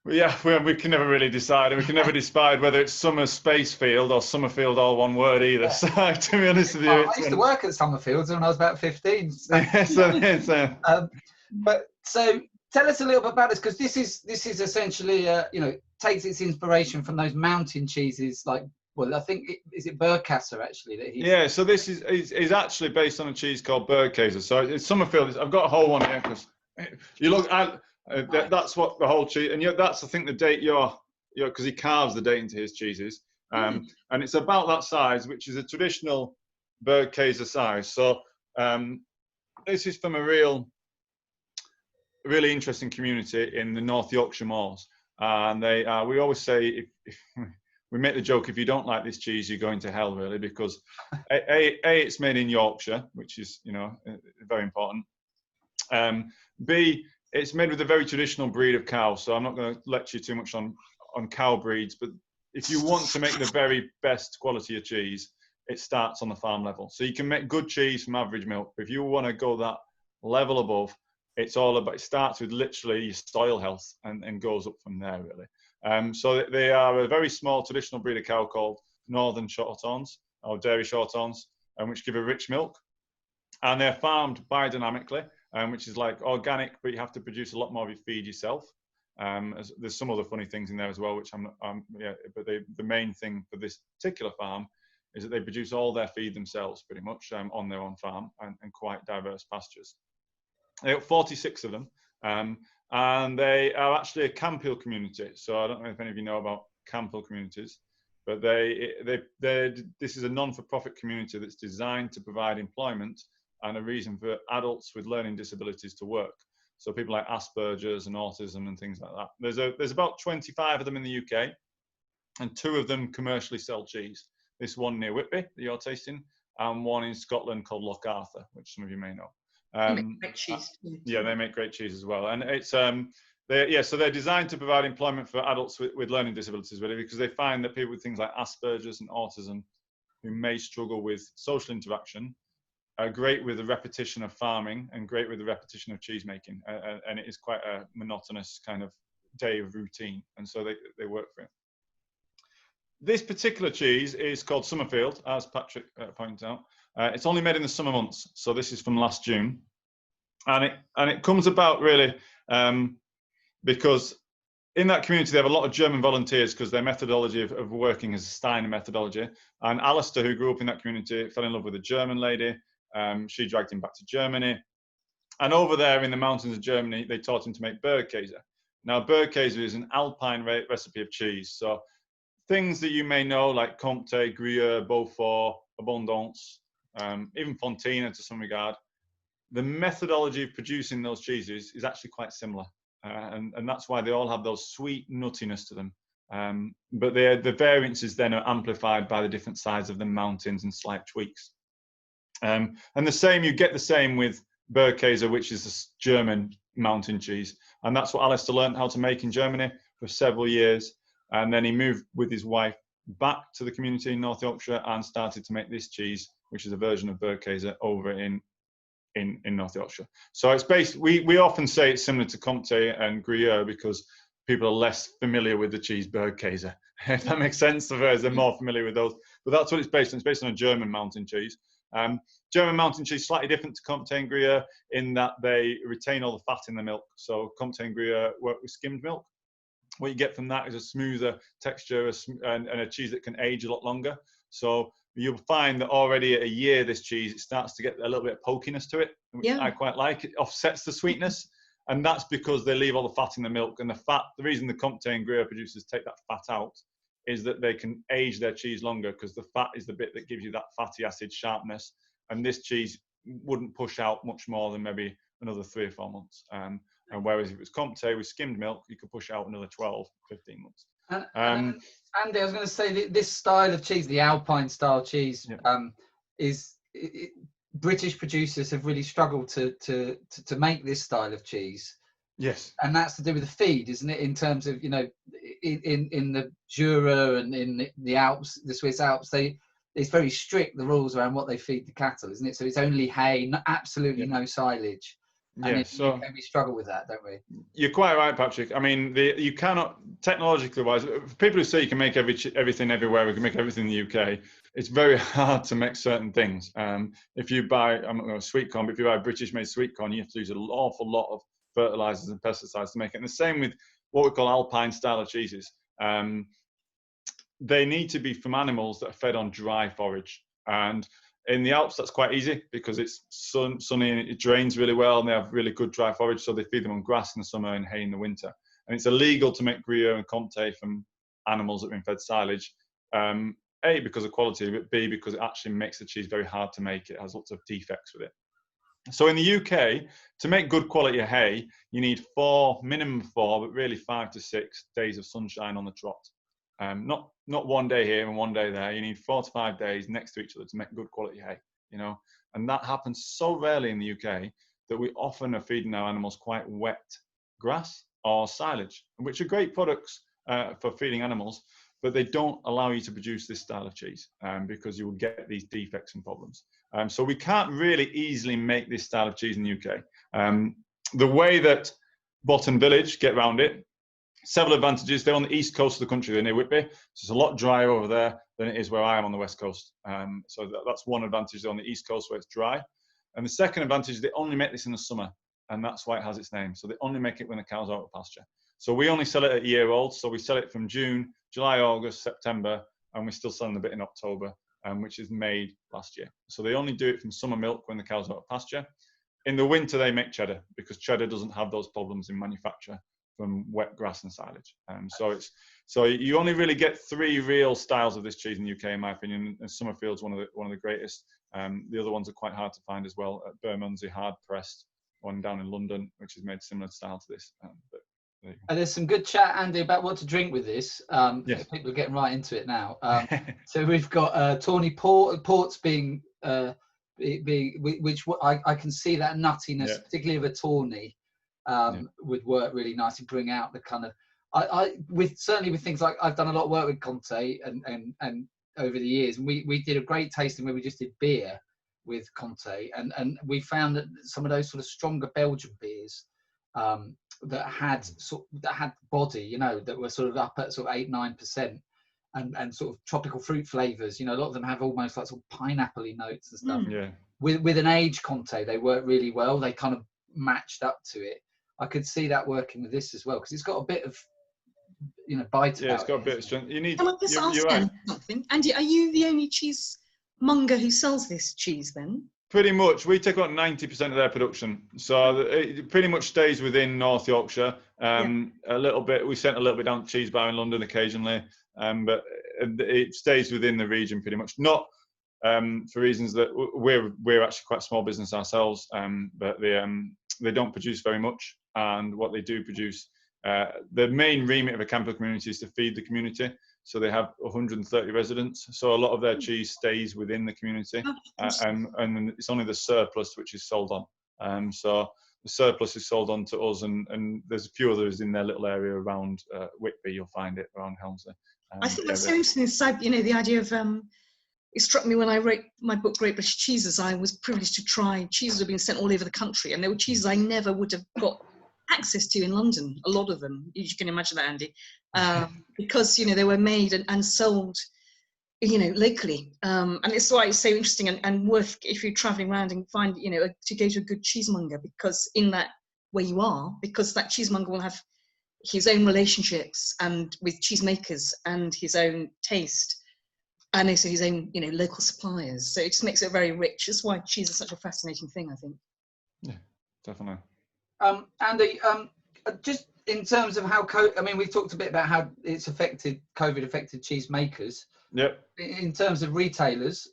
Well, yeah, we can never really decide, and we can never decide whether it's Summer Space Field or Summerfield, all one word either. Yeah. So, to be honest with you, I used to work at Summerfields when I was about 15. So. But so tell us a little bit about this, because this is essentially, takes its inspiration from those mountain cheeses, like, well, I think is it Bergkäse actually that he. Yeah, so this is actually based on a cheese called Bergkäse. So it's Summerfield. I've got a whole one here because you look at. That's what the whole cheese, and that's I think the date because he carves the date into his cheeses, and it's about that size, which is a traditional Bergkäse size. So this is from a really interesting community in the North Yorkshire moors, and we always say if we make the joke, if you don't like this cheese, you're going to hell, really, because it's made in Yorkshire, which is very important. B, it's made with a very traditional breed of cow, so I'm not going to lecture you too much on cow breeds, but if you want to make the very best quality of cheese, it starts on the farm level. So you can make good cheese from average milk, but if you want to go that level above, it starts with literally your soil health and goes up from there, really. So they are a very small traditional breed of cow called Northern Shorthorns, or Dairy Shorthorns, which give a rich milk. and they're farmed biodynamically, which is like organic, but you have to produce a lot more of your feed yourself. There's some other funny things in there as well, which but the main thing for this particular farm is that they produce all their feed themselves pretty much on their own farm, and quite diverse pastures. They have 46 of them, and they are actually a Camphill community. So I don't know if any of you know about Camphill communities, but this is a non-for-profit community that's designed to provide employment and a reason for adults with learning disabilities to work. So people like Asperger's and autism and things like that. There's about 25 of them in the UK, and 2 of them commercially sell cheese. This one near Whitby that you're tasting, and one in Scotland called Loch Arthur, which some of you may know. They make great cheese. Yeah, they make great cheese as well, and it's so they're designed to provide employment for adults with learning disabilities, really, because they find that people with things like Asperger's and autism who may struggle with social interaction are great with the repetition of farming and great with the repetition of cheese making, and it is quite a monotonous kind of day of routine, and so they work for it. This particular cheese is called Summerfield, as Patrick pointed out. It's only made in the summer months, so this is from last June, and it comes about really because in that community they have a lot of German volunteers, because their methodology of working is a Steiner methodology. And Alistair, who grew up in that community, fell in love with a German lady. She dragged him back to Germany, and over there in the mountains of Germany, they taught him to make Bergkäse. Now, Bergkäse is an Alpine recipe of cheese, so things that you may know like Comté, Gruyère, Beaufort, Abondance, even Fontina to some regard. The methodology of producing those cheeses is actually quite similar, and that's why they all have those sweet nuttiness to them. But the variances then are amplified by the different sides of the mountains and slight tweaks. And you get the same with Bergkäse, which is a German mountain cheese, and that's what Alistair learned how to make in Germany for several years. And then he moved with his wife back to the community in North Yorkshire and started to make this cheese, which is a version of Bergkäse, over in North Yorkshire. So it's basically, we often say it's similar to Comté and Gruyère because people are less familiar with the cheese Bergkäse, if that makes sense. They're more familiar with those. But that's what it's based on. It's based on a German mountain cheese. German mountain cheese slightly different to Comté and Gruyère in that they retain all the fat in the milk. So Comté and Gruyère work with skimmed milk. What you get from that is a smoother texture and a cheese that can age a lot longer. So you'll find that already at a year, this cheese, it starts to get a little bit of pokiness to it, which I quite like. It offsets the sweetness. And that's because they leave all the fat in the milk. And the reason the Comté and Gruyère producers take that fat out is that they can age their cheese longer, because the fat is the bit that gives you that fatty acid sharpness. And this cheese wouldn't push out much more than maybe another 3 or 4 months. And whereas if it was Comté with skimmed milk, you could push out another 12, 15 months. Andy, I was going to say this style of cheese, the Alpine-style cheese, British producers have really struggled to make this style of cheese. Yes. And that's to do with the feed, isn't it? In terms of, in the Jura and in the Alps, the Swiss Alps, it's very strict, the rules around what they feed the cattle, isn't it? So it's only hay, absolutely no silage. And we struggle with that, don't we? You're quite right, Patrick. I mean, you cannot, technologically wise, for people who say you can make everything everywhere, we can make everything in the UK, it's very hard to make certain things. If you buy, sweet corn, but if you buy British-made sweet corn, you have to use an awful lot of fertilizers and pesticides to make it. And the same with what we call Alpine-style cheeses. They need to be from animals that are fed on dry forage. And in the Alps, that's quite easy because it's sunny and it drains really well, and they have really good dry forage, so they feed them on grass in the summer and hay in the winter. And it's illegal to make Gruyère and Comté from animals that have been fed silage, A, because of quality, but B, because it actually makes the cheese very hard to make. It has lots of defects with it. So in the UK, to make good quality hay, you need minimum 4, but really 5 to 6 days of sunshine on the trot. Not 1 day here and 1 day there. You need 4 to 5 days next to each other to make good quality hay, and that happens so rarely in the UK that we often are feeding our animals quite wet grass or silage, which are great products for feeding animals, but they don't allow you to produce this style of cheese because you will get these defects and problems. So we can't really easily make this style of cheese in the UK. The way that Botton Village get around it, several advantages. They're on the east coast of the country, they're near Whitby, so it's a lot drier over there than it is where I am on the west coast. So that's one advantage. They're on the east coast where it's dry. And the second advantage is they only make this in the summer, and that's why it has its name. So they only make it when the cow's out of pasture. So we only sell it at a year old. So we sell it from June, July, August, September, and we're still selling a bit in October, which is made last year. So they only do it from summer milk when the cow's out of pasture. In the winter, they make cheddar because cheddar doesn't have those problems in manufacture from wet grass and silage. So you only really get 3 real styles of this cheese in the UK, in my opinion. And Summerfield's one of the greatest. The other ones are quite hard to find as well. At Bermondsey, hard pressed, one down in London, which is made similar style to this. But and there's some good chat, Andy, about what to drink with this. Yes. People are getting right into it now. So we've got Tawny ports being which I can see that nuttiness, particularly of a tawny, would work really nicely, bring out the kind of certainly with things like, I've done a lot of work with Conte and over the years, and we did a great tasting where we just did beer with Conte, and we found that some of those sort of stronger Belgian beers that had body, you know, that were sort of up at sort of 8-9%, and sort of tropical fruit flavors, you know, a lot of them have almost like sort of pineapple-y notes and stuff. Yeah. With an aged Conte, they work really well. They kind of matched up to it. I could see that working with this as well, because it's got a bit of, you know, bite. Yeah, it's got a bit of strength. You need. Can I just ask you're right. something, Andy? Are you the only cheesemonger who sells this cheese then? Pretty much, we take on 90% of their production, so it pretty much stays within North Yorkshire. A little bit, we sent a little bit down to Cheese Bar in London occasionally, but it stays within the region pretty much. Not for reasons that we're actually quite a small business ourselves, but they don't produce very much, and what they do produce, the main remit of a camper community is to feed the community. So they have 130 residents. So a lot of their cheese stays within the community, and it's only the surplus which is sold on. So the surplus is sold on to us, and there's a few others in their little area around Whitby. You'll find it around Helmsley. I think that's so interesting. You know, the idea of it struck me when I wrote my book Great British Cheeses. I was privileged to try cheeses that have been sent all over the country, and there were cheeses I never would have got access to in London, a lot of them. You can imagine that, Andy, because, you know, they were made and sold, you know, locally. And it's why it's so interesting and worth, if you're traveling around and find, you know, to go to a good cheesemonger, because in that, where you are, because that cheesemonger will have his own relationships and with cheesemakers and his own taste, and also his own, you know, local suppliers. So it just makes it very rich. That's why cheese is such a fascinating thing, I think. Yeah, definitely. Andy, just in terms of how I mean, we've talked a bit about how it's COVID affected cheesemakers. Yep. In terms of retailers,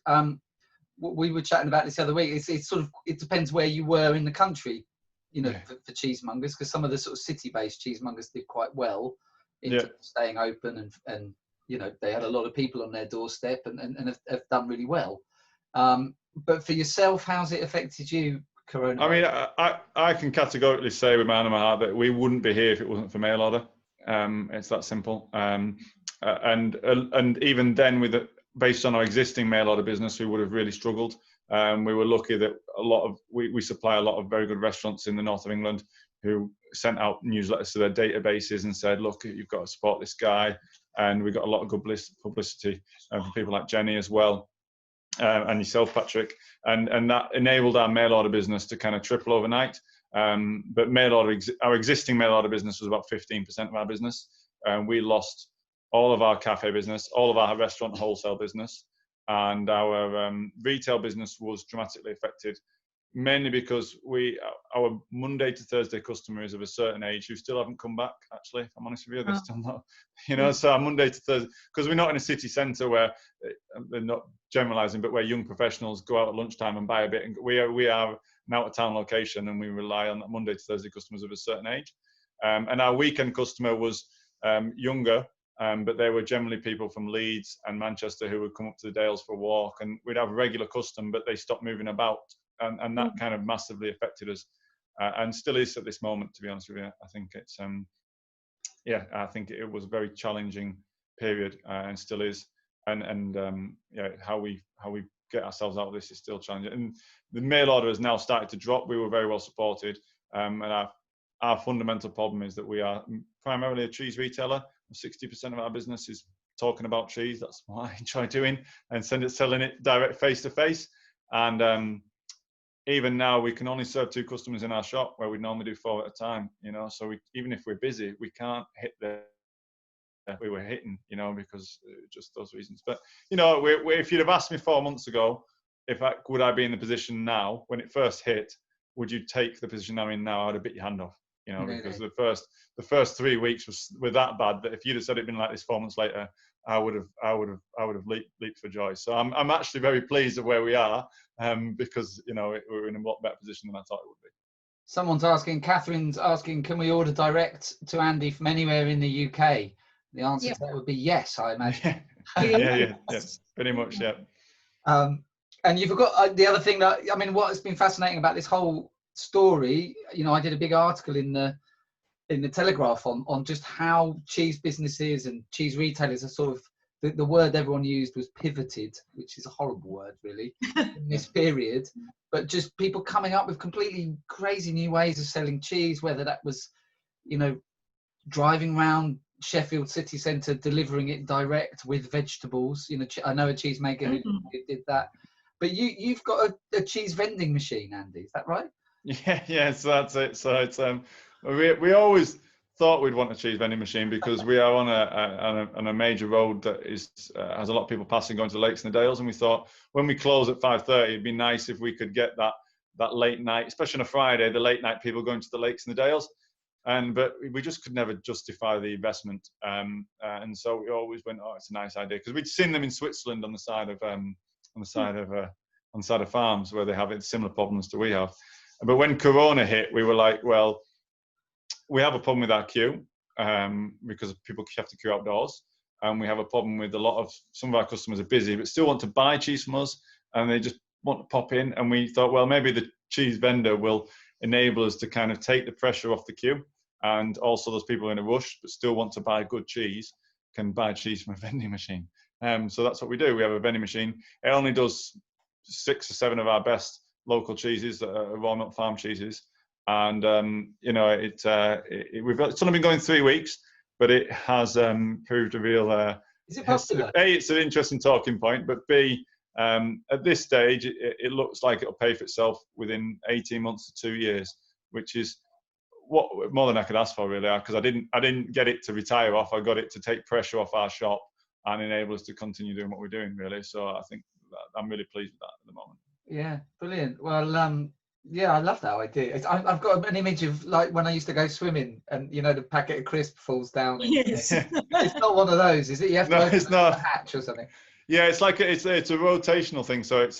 we were chatting about this the other week. It's sort of, it depends where you were in the country, you know, for cheesemongers, because some of the sort of city-based cheesemongers did quite well in staying open, and you know, they had a lot of people on their doorstep and have done really well. But for yourself, how's it affected you? Corona. I mean, I can categorically say with my hand on my heart that we wouldn't be here if it wasn't for mail order. It's that simple. And even then, based on our existing mail order business, we would have really struggled. We were lucky that we supply a lot of very good restaurants in the north of England who sent out newsletters to their databases and said, look, you've got to support this guy. And we got a lot of good publicity from people like Jenny as well. And yourself, Patrick, and that enabled our mail order business to kind of triple overnight. But our existing mail order business was about 15% of our business. We lost all of our cafe business, all of our restaurant wholesale business, and our retail business was dramatically affected, mainly because our Monday to Thursday customer is of a certain age who still haven't come back, actually, if I'm honest with you. They're still not, you know, so our Monday to Thursday, because we're not in a city centre where, they're not generalising, but where young professionals go out at lunchtime and buy a bit. And we are an out-of-town location, and we rely on Monday to Thursday customers of a certain age. And our weekend customer was younger, but they were generally people from Leeds and Manchester who would come up to the Dales for a walk, and we'd have a regular custom, but they stopped moving about. And that kind of massively affected us, and still is at this moment, to be honest with you. I think it's, I think it was a very challenging period, and still is. And how we get ourselves out of this is still challenging. And the mail order has now started to drop. We were very well supported, and our fundamental problem is that we are primarily a cheese retailer. 60% of our business is talking about cheese. That's what I enjoy doing, and selling it direct face to face. And even now we can only serve 2 customers in our shop where we normally do 4 at a time, you know. So even if we're busy, we can't hit the we were hitting, you know, because just those reasons. But you know, if you'd have asked me 4 months ago, would I be in the position now when it first hit, would you take the position I'm in now? I'd have bit your hand off, you know, because the first 3 weeks were that bad that if you'd have said it'd been like this 4 months later, I would have leaped for joy. So I'm actually very pleased at where we are, because you know we're in a lot better position than I thought it would be. Someone's asking, Catherine's asking, can we order direct to Andy from anywhere in the UK? The answer to that would be yes, I imagine. Yeah, pretty much, yeah. And you forgot the other thing that, I mean, what has been fascinating about this whole story, you know, I did a big article in the Telegraph on just how cheese businesses and cheese retailers are sort of, the word everyone used was pivoted, which is a horrible word really, in this period, but just people coming up with completely crazy new ways of selling cheese, whether that was, you know, driving around Sheffield city centre delivering it direct with vegetables. You know, I know a cheesemaker who did that. But you've got a cheese vending machine, Andy, is that right? Yeah, so that's it. So it's we always thought we'd want a cheese vending machine because we are on a major road that has a lot of people passing going to the lakes and the dales, and we thought when we close at 5:30 it'd be nice if we could get that late night, especially on a Friday, the late night people going to the lakes and the dales. But we just could never justify the investment, and so we always went, oh, it's a nice idea, because we'd seen them in Switzerland on the side of farms where they have similar problems to we have. But when Corona hit, we were like, well, we have a problem with our queue, because people have to queue outdoors, and we have a problem with some of our customers are busy but still want to buy cheese from us, and they just want to pop in. And we thought, well, maybe the cheese vendor will enable us to kind of take the pressure off the queue. And also those people in a rush but still want to buy good cheese can buy cheese from a vending machine. So that's what we do. We have a vending machine. It only does 6 or 7 of our best local cheeses that are raw milk farm cheeses. And, you know, it's only been going 3 weeks, but it has proved a real... Is it popular? A, it's an interesting talking point, but B, at this stage, it looks like it'll pay for itself within 18 months to 2 years, which is what more than I could ask for, really, because I didn't get it to retire off. I got it to take pressure off our shop and enable us to continue doing what we're doing, really. So I think I'm really pleased with that at the moment. Yeah, brilliant. Well, yeah, I love that idea. I've got an image of like when I used to go swimming, and you know the packet of crisp falls down. Yes. It's not one of those, is it? You have to open the hatch or something. Yeah, it's like it's a rotational thing. So it's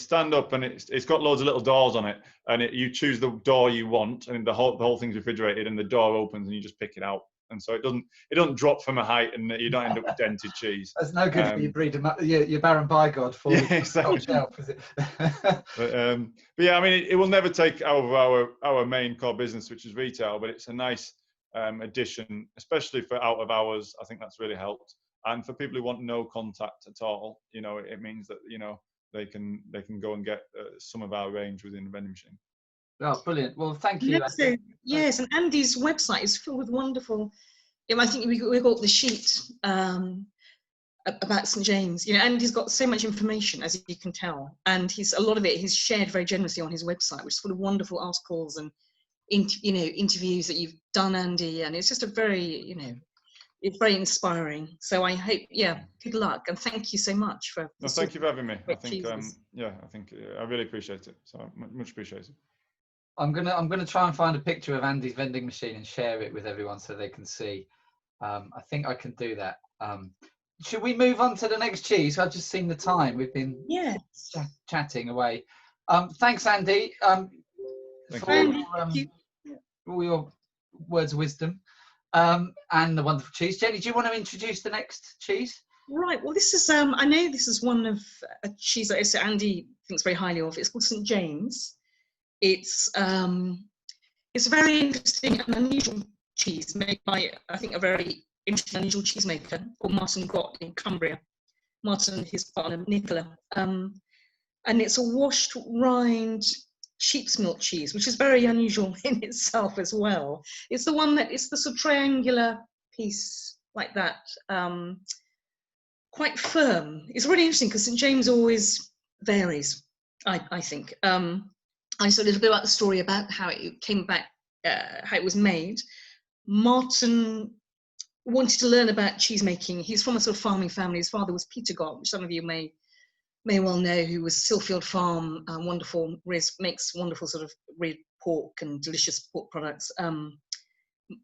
stand up, and it's got loads of little doors on it, and you choose the door you want, and the whole thing's refrigerated, and the door opens, and you just pick it out, and so it doesn't drop from a height, and you don't end up with dented cheese. That's no good for your breed, your Baron Bygod for exactly. shelf, is it? but yeah, I mean, it will never take over our main core business, which is retail, but it's a nice addition, especially for out of hours. I think that's really helped. And for people who want no contact at all, you know, it means that, you know, they can go and get some of our range within the vending machine. Oh, brilliant. Well, thank you. Yes, and Andy's website is filled with wonderful, I think we got the sheet about St. James. You know, Andy's got so much information, as you can tell, and a lot of it he's shared very generously on his website, which is full of wonderful articles and, interviews that you've done, Andy, and it's just a very, it's very inspiring. So I hope, good luck, and thank you so much for. No, thank you for having me. I think, I really appreciate it. So much appreciated. I'm gonna try and find a picture of Andy's vending machine and share it with everyone so they can see. I think I can do that. Should we move on to the next cheese? I've just seen the time. We've been chatting away. Thanks, Andy, for all your words of wisdom. And the wonderful cheese. Jenny, do you want to introduce the next cheese? Right. Well, this is I know this is one of a cheese that Andy thinks very highly of. It's called St. James. It's a very interesting and unusual cheese made by, I think, a very interesting, unusual cheesemaker called Martin Gott in Cumbria. Martin and his partner Nicola. And it's a washed rind sheep's milk cheese, which is very unusual in itself as well. It's the one it's the sort of triangular piece like that, quite firm. It's really interesting because St. James always varies. I think. I saw a little bit about the story about how it came about, how it was made. Martin wanted to learn about cheese making. He's from a sort of farming family. His father was Peter Gott, which some of you may well know, who was Silfield Farm, wonderful, makes wonderful sort of red pork and delicious pork products.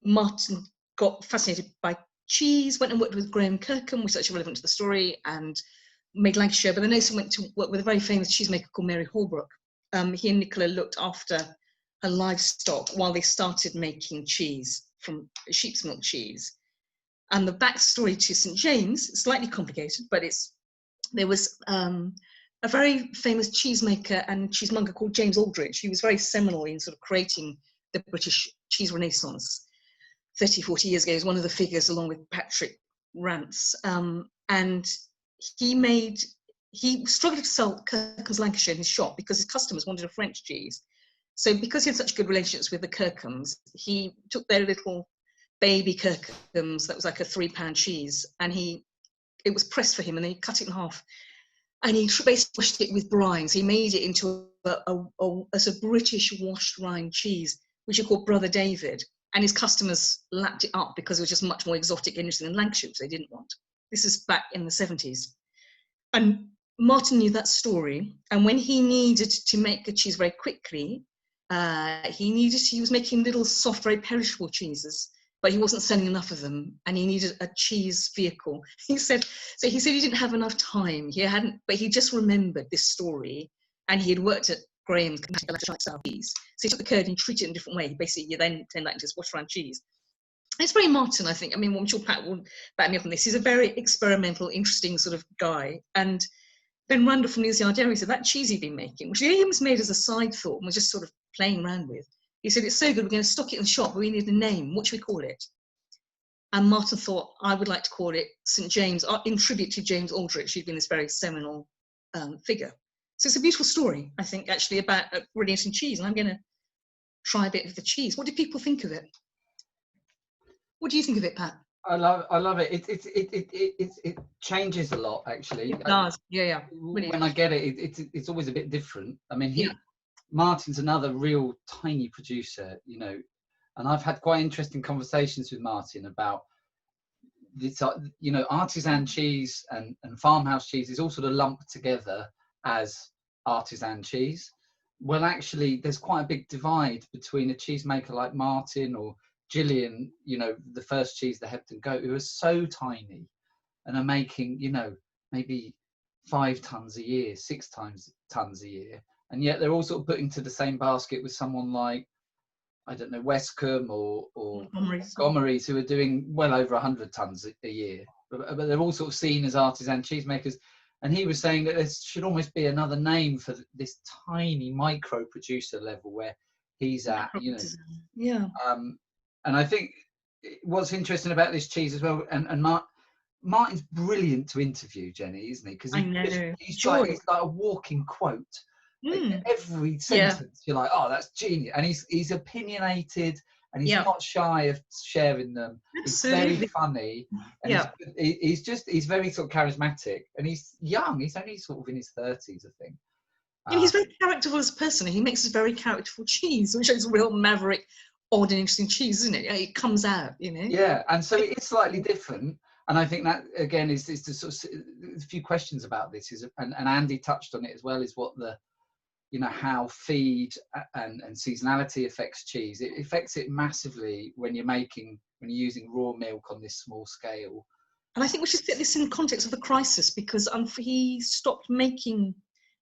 Martin got fascinated by cheese, went and worked with Graham Kirkham, which is actually relevant to the story, and made Lancashire, but then also went to work with a very famous cheesemaker called Mary Holbrook. He and Nicola looked after her livestock while they started making cheese from sheep's milk cheese. And the backstory to St James, slightly complicated, but there was a very famous cheesemaker and cheesemonger called James Aldrich. He was very seminal in sort of creating the British cheese renaissance 30, 40 years ago. He was one of the figures along with Patrick Rance. And he struggled to sell Kirkham's Lancashire in his shop because his customers wanted a French cheese. So because he had such good relationships with the Kirkhams, he took their little baby Kirkhams, that was like a £3 cheese, and it was pressed for him, and then he cut it in half, and he basically washed it with brine. So he made it into a sort of British washed rind cheese, which he called Brother David, and his customers lapped it up because it was just much more exotic and interesting than Lancashire, which they didn't want. This is back in the 70s. And Martin knew that story, and when he needed to make a cheese very quickly, he was making little soft, very perishable cheeses, but he wasn't selling enough of them, and he needed a cheese vehicle. He said he didn't have enough time. But he just remembered this story, and he had worked at Graham's South East. So he took the curd and treated it in a different way. Basically, you then turn that into this wash around cheese. It's very Martin, I think. I mean, I'm sure Pat will back me up on this. He's a very experimental, interesting sort of guy. And then Randall from Courtyard Dairy said that cheese he'd been making, which he was made as a side thought and was just sort of playing around with. He said, it's so good, we're going to stock it in the shop, but we need a name. What should we call it? And Martin thought, I would like to call it St James, in tribute to James Aldrich, who'd been this very seminal figure. So it's a beautiful story, I think, actually, about a really interesting cheese. And I'm going to try a bit of the cheese. What do people think of it? What do you think of it, Pat? I love it. It changes a lot, actually. It does. Yeah. Really when I get it, it's always a bit different. I mean, Martin's another real tiny producer, you know, and I've had quite interesting conversations with Martin about this, you know, artisan cheese and farmhouse cheese is all sort of lumped together as artisan cheese. Well, actually, there's quite a big divide between a cheesemaker like Martin or Gillian, you know, the first cheese, the Hebden Goat, who are so tiny and are making, you know, maybe 5 tons a year, 6 tons a year. And yet they're all sort of put into the same basket with someone like, I don't know, Westcombe or Gomerys, who are doing well over 100 tons a year. But they're all sort of seen as artisan cheesemakers. And he was saying that there should almost be another name for this tiny micro producer level where he's at, you know. Yeah. And I think what's interesting about this cheese as well, and Martin's brilliant to interview, Jenny, isn't he? Because he's like a walking quote. Like every sentence, you're like, oh, that's genius. And he's opinionated, and he's not shy of sharing them. Absolutely. He's very funny. And he's very sort of charismatic, and he's young. He's only sort of in his 30s, I think. And he's very characterful as a person. He makes a very characterful cheese, which is real maverick, odd and interesting cheese, isn't it? It comes out, you know. Yeah, and so it is slightly different. And I think that again is the sort of a few questions about this and Andy touched on it as well, is what the, you know, how feed and seasonality affects cheese. It affects it massively when you're using raw milk on this small scale. And I think we should set this in context of the crisis, because he stopped making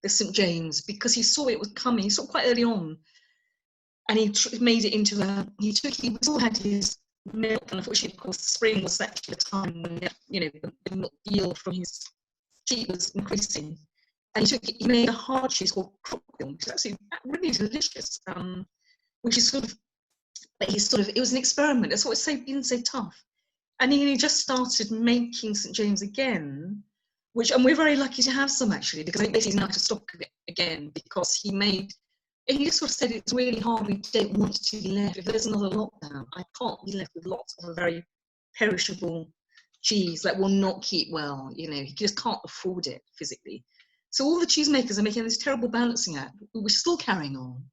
the St James because he saw it was coming. He saw it quite early on, and he made it into he still had his milk, and unfortunately, of course, spring was actually the time when, you know, the milk yield from his sheep was increasing. And he made a hard cheese called Crockville, which is actually really delicious. Which is it was an experiment. That's what it's been so tough. And he just started making St James again, and we're very lucky to have some, actually, because I think basically he's now to stock it again, because he just sort of said it's really hard, we don't want to be left. If there's another lockdown, I can't be left with lots of a very perishable cheese that will not keep well, you know, he just can't afford it physically. So all the cheesemakers are making this terrible balancing act. We're still carrying on,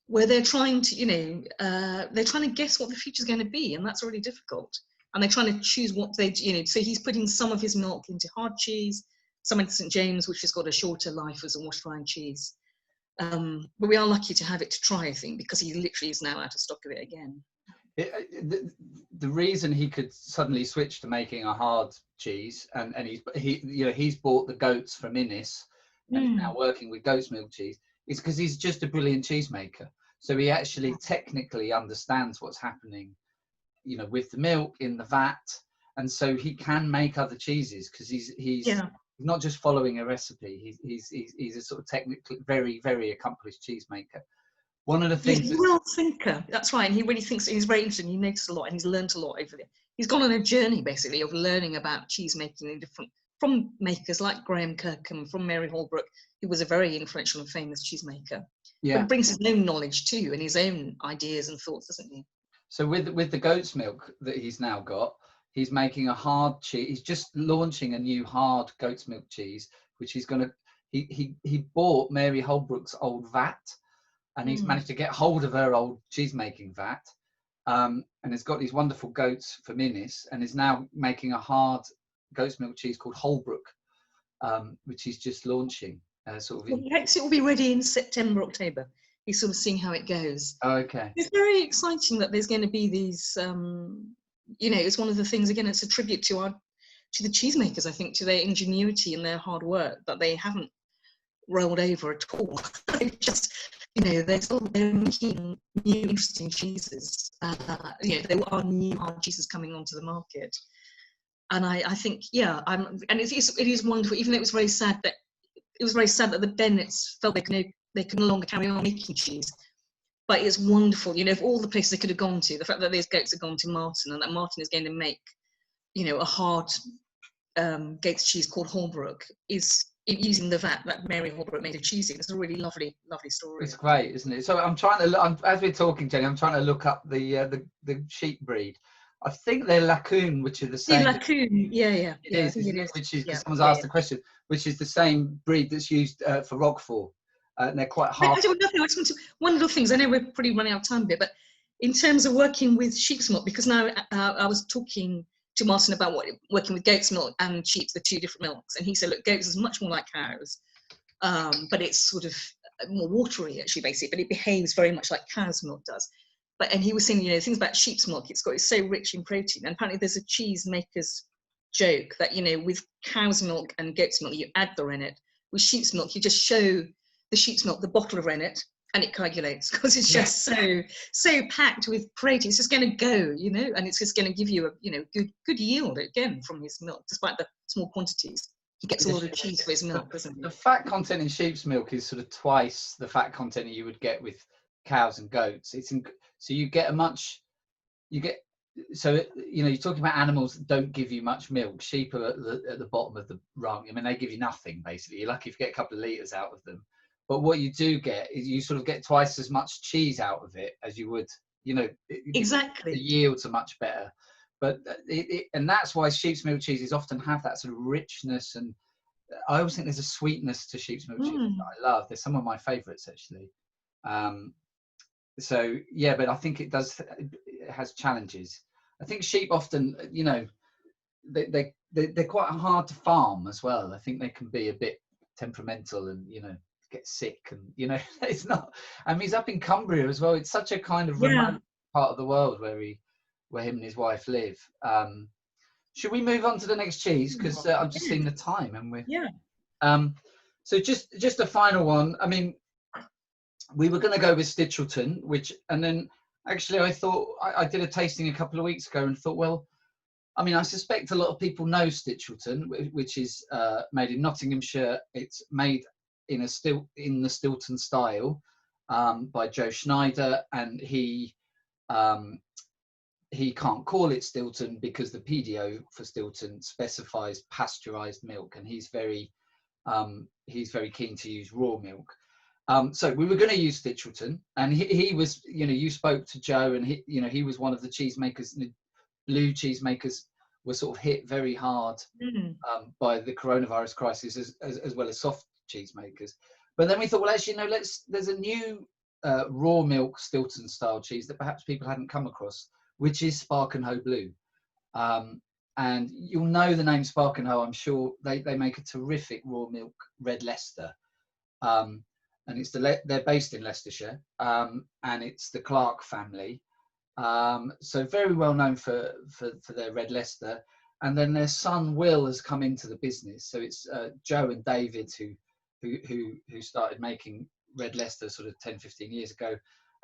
where they're trying to, they're trying to guess what the future's going to be, and that's really difficult. And they're trying to choose what they, so he's putting some of his milk into hard cheese, some into St. James, which has got a shorter life as a washed rind cheese. But we are lucky to have it to try, I think, because he literally is now out of stock of it again. The reason he could suddenly switch to making a hard cheese, and he's bought the goats from Innis and is now working with goat's milk cheese, is because he's just a brilliant cheesemaker. So he actually technically understands what's happening, with the milk in the vat, and so he can make other cheeses because he's not just following a recipe. He's a sort of technically very, very accomplished cheesemaker. One of the things he's a real thinker, that's right, and he really thinks, he's very interested, he noticed a lot, and he's learned a lot over there. He's gone on a journey basically of learning about cheese making in from makers like Graham Kirkham, from Mary Holbrook, who was a very influential and famous cheesemaker. But he brings his own knowledge too, and his own ideas and thoughts, doesn't he? So with the goat's milk that he's now got, he's making a hard cheese. He's just launching a new hard goat's milk cheese, which he's going to, he bought Mary Holbrook's old vat, and he's managed to get hold of her old cheese making vat, and has got these wonderful goats from Innis, and is now making a hard goat's milk cheese called Holbrook, which he's just launching. He hopes it will be ready in September, October. He's sort of seeing how it goes. Oh, okay. It's very exciting that there's going to be these, it's one of the things, again, it's a tribute to the cheesemakers, I think, to their ingenuity and their hard work, that they haven't rolled over at all. Just, they're making new interesting cheeses. There are new hard cheeses coming onto the market. And I think, and it is wonderful, even though it was very sad that the Bennets felt they could no longer carry on making cheese. But it's wonderful, of all the places they could have gone to, the fact that these goats have gone to Martin, and that Martin is going to make, a hard goat's cheese called Holbrook, is using the vat that Mary Holbrook made a cheese in. It's a really lovely, lovely story. It's great, isn't it? So I'm trying to, as we're talking, Jenny, I'm trying to look up the sheep breed. I think they're Lacoon, which are the same. Lacoon, yeah. It is, which is, because someone's asked the question, which is the same breed that's used for Roquefort. And they're quite hard. One of the things, I know we're pretty running out of time a bit, but in terms of working with sheep's milk, because now I was talking to Martin about working with goat's milk and sheep's, the two different milks, and he said, look, goat's is much more like cows, but it's sort of more watery actually, basically, but it behaves very much like cow's milk does. And he was saying, things about sheep's milk, it's so rich in protein, and apparently there's a cheesemaker's joke that, with cow's milk and goat's milk, you add the rennet. With sheep's milk, you just show the sheep's milk, the bottle of rennet, and it coagulates, because it's just so packed with protein. It's just going to go, and it's just going to give you a good yield again from his milk, despite the small quantities. He gets a lot of cheese for his milk, doesn't he? The fat content in sheep's milk is sort of twice the fat content you would get with cows and goats. So you're talking about animals that don't give you much milk. Sheep are at the bottom of the rung. I mean, they give you nothing, basically. You're lucky if you get a couple of litres out of them. But what you do get is you sort of get twice as much cheese out of it as you would, exactly. The yields are much better. But and that's why sheep's milk cheeses often have that sort of richness, and I always think there's a sweetness to sheep's milk cheese that I love. They're some of my favourites, actually. But I think it has challenges. I think sheep often, they're quite hard to farm as well. I think they can be a bit temperamental and, get sick, and, it's not, he's up in Cumbria as well. It's such a kind of remote part of the world where him and his wife live. Should we move on to the next cheese? Because I've just seen the time, and we're so just a final one. I mean, we were going to go with Stichelton, and then actually I thought I did a tasting a couple of weeks ago and thought, well, I suspect a lot of people know Stichelton, which is made in Nottinghamshire. It's made in the Stilton style by Joe Schneider, and he can't call it Stilton because the PDO for Stilton specifies pasteurized milk, and he's very keen to use raw milk. So we were going to use Stichelton, and he was, you spoke to Joe, and he was one of the cheesemakers. The blue cheesemakers were sort of hit very hard by the coronavirus crisis, as well as soft cheesemakers. But then we thought, well, actually, no, there's a new raw milk Stilton style cheese that perhaps people hadn't come across, which is Spark and Hoe Blue. And you'll know the name Spark and Hoe, I'm sure. They make a terrific raw milk red Leicester. And it's they're based in Leicestershire, and it's the Clark family. So very well known for their red Leicester. And then their son Will has come into the business. So it's Joe and David who started making red Leicester sort of 10, 15 years ago.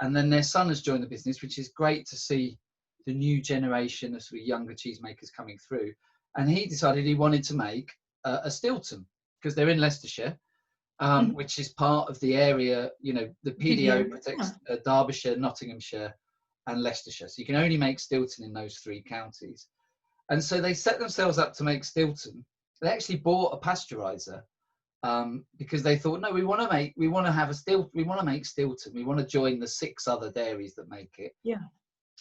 And then their son has joined the business, which is great to see the new generation of sort of younger cheesemakers coming through. And he decided he wanted to make a Stilton, because they're in Leicestershire, which is part of the area, you know, the PDO protects Derbyshire, Nottinghamshire and Leicestershire. So you can only make Stilton in those 3 counties. And so they set themselves up to make Stilton. They actually bought a pasteurizer because they thought, no, we want to make Stilton. We want to join the 6 other dairies that make it. Yeah.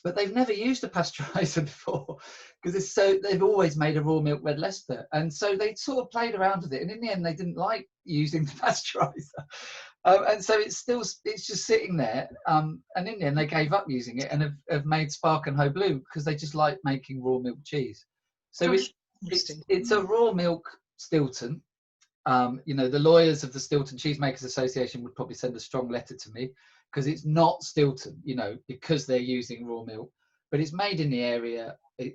But they've never used a pasteurizer before, because they've always made a raw milk red Leicester. And so they sort of played around with it. And in the end, they didn't like using the pasteurizer. And so it's just sitting there. And in the end, they gave up using it and have made Spark and Hoe Blue, because they just like making raw milk cheese. So it's a raw milk Stilton. You know, the lawyers of the Stilton Cheesemakers Association would probably send a strong letter to me, because it's not Stilton, you know, because they're using raw milk, but it's made in the area.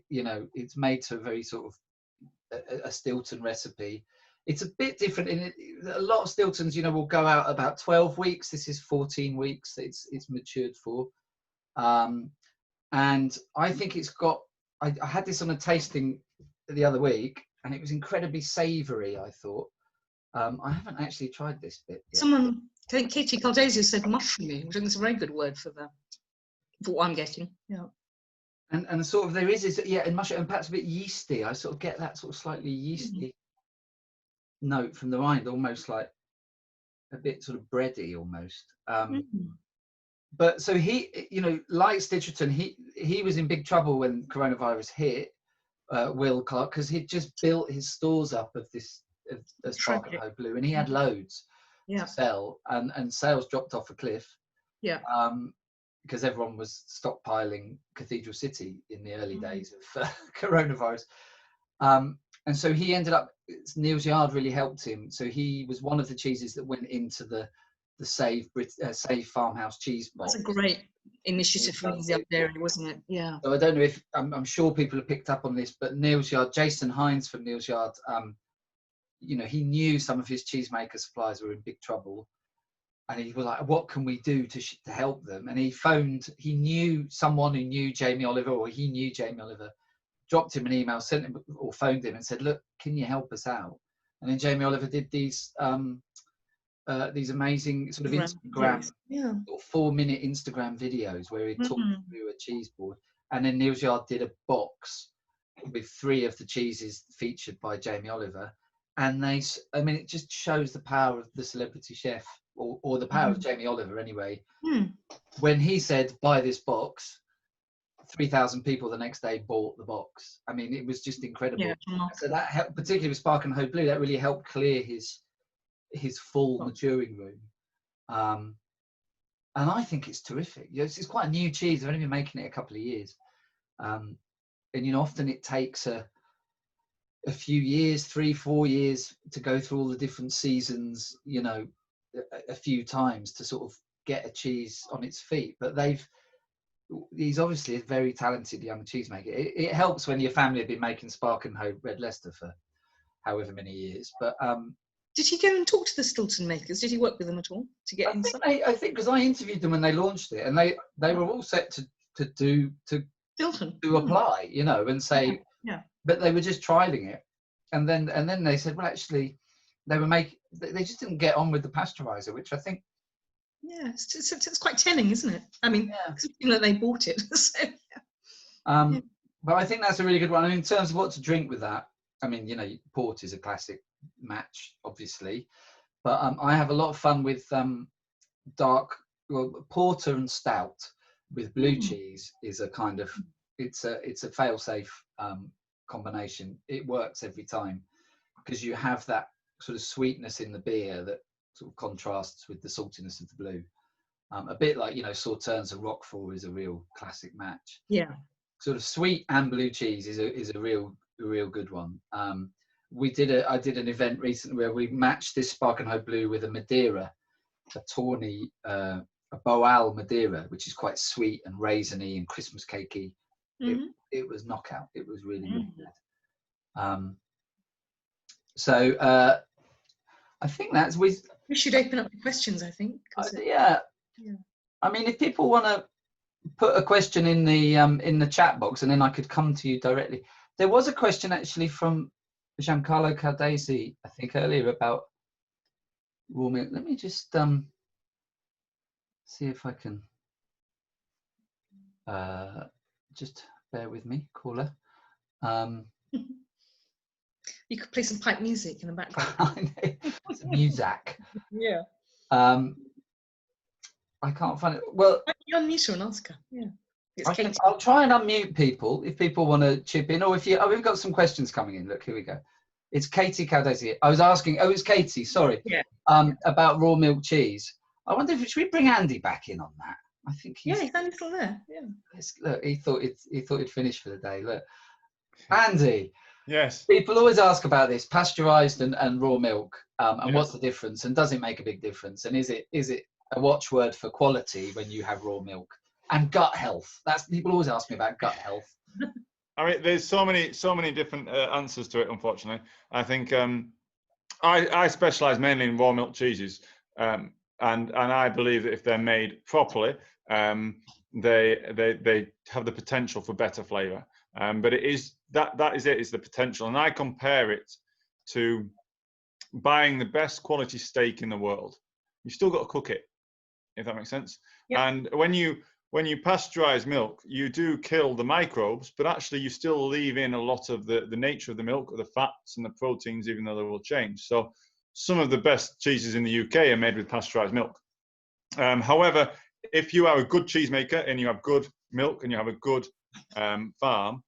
You know, it's made to a very sort of a Stilton recipe. It's a bit different in it. A lot of Stiltons, you know, will go out about 12 weeks. This is 14 weeks. It's matured for. And I think it's got, I had this on a tasting the other week, and it was incredibly savoury, I thought. I haven't actually tried this bit yet. Someone, I think Katie Caldesi said mushroomy, which I think is a very good word for what I'm getting. Yeah. And sort of there is this, and mushroom, and perhaps a bit yeasty. I sort of get that sort of slightly yeasty note from the rind, almost like a bit sort of bready almost. But so he, you know, like Stitcherton, he was in big trouble when coronavirus hit, Will Clark, because he'd just built his stores up of this Spark and Hoe Blue, and he had loads to sell, and sales dropped off a cliff. Because everyone was stockpiling Cathedral City in the early days of coronavirus. And so he ended up, Neil's Yard really helped him. So he was one of the cheeses that went into the Save Farmhouse cheese box. That's a great initiative from the up there, wasn't it? Yeah. So I don't know if, I'm sure people have picked up on this, but Neil's Yard, Jason Hines from Neil's Yard, you know, he knew some of his cheesemaker suppliers were in big trouble. And he was like, what can we do to help them? And he knew someone who knew Jamie Oliver, or he knew Jamie Oliver, dropped him an email, sent him, or phoned him and said, look, can you help us out? And then Jamie Oliver did these amazing sort of Instagram, or 4-minute Instagram videos where he talked through a cheese board. And then Neil's Yard did a box with 3 of the cheeses featured by Jamie Oliver. And it just shows the power of the celebrity chef, or the power of Jamie Oliver anyway. When he said, buy this box, 3,000 people the next day bought the box. I mean, it was just incredible. So that helped, particularly with Spark and Hoe Blue, that really helped clear his full maturing room. And I think it's terrific. You know, it's quite a new cheese. I've only been making it a couple of years. And, you know, often it takes a few years, 3-4 years, to go through all the different seasons, you know, a few times to sort of get a cheese on its feet. But he's obviously a very talented young cheesemaker. It helps when your family have been making Spark and Hoe red Leicester for however many years. But did he go and talk to the Stilton makers? Did he work with them at all to get insight? I think because I interviewed them when they launched it, and they were all set to Stilton apply, you know, and say, but they were just trialing it, and then they said, well, actually, they just didn't get on with the pasteurizer, which I think. Yeah, it's quite telling, isn't it? I mean, you know, they bought it. So, but I think that's a really good one. I mean, in terms of what to drink with that, I mean, you know, port is a classic match, obviously, but I have a lot of fun with porter and stout with blue cheese. Is a kind of it's a fail-safe combination. It works every time because you have that sort of sweetness in the beer that sort of contrasts with the saltiness of the blue. A bit like, you know, Sauternes and Roquefort is a real classic match. Yeah. Sort of sweet and blue cheese is a real good one. I did an event recently where we matched this Sparkenhope Blue with a Madeira, a tawny, a Boal Madeira, which is quite sweet and raisiny and Christmas cakey. It was knockout. It was really, really good. So I think that's we should open up the questions, I think. Yeah. I mean, if people want to put a question in the chat box, and then I could come to you directly. There was a question actually from Giancarlo Caldesi, I think earlier, about raw milk. Let me just see if I can just bear with me, caller. You could play some pipe music in the background. Some music. Yeah. I can't find it. Well, you're unmute and ask her. Yeah. I'll try and unmute people if people want to chip in, or if you. Oh, we've got some questions coming in. Look, here we go. It's Katie Caldesi. I was asking. Oh, it's Katie. Sorry. Yeah. About raw milk cheese. I wonder if should we bring Andy back in on that? I think he's. Yeah, he's only still there. Yeah. Look, he thought he'd finished for the day. Look, Andy. Yes. People always ask about this, pasteurized and raw milk, and what's the difference, and does it make a big difference, and is it a watchword for quality when you have raw milk? And gut health. That's people always ask me about gut health. I mean, there's so many different answers to it. Unfortunately, I think I specialise mainly in raw milk cheeses, and I believe that if they're made properly, they have the potential for better flavour. But it is that is it. Is the potential, and I compare it to buying the best quality steak in the world. You've still got to cook it, if that makes sense. Yep. And when you pasteurize milk, you do kill the microbes, but actually you still leave in a lot of the nature of the milk, or the fats and the proteins, even though they will change. So some of the best cheeses in the UK are made with pasteurized milk. However, if you are a good cheesemaker and you have good milk and you have a good farm,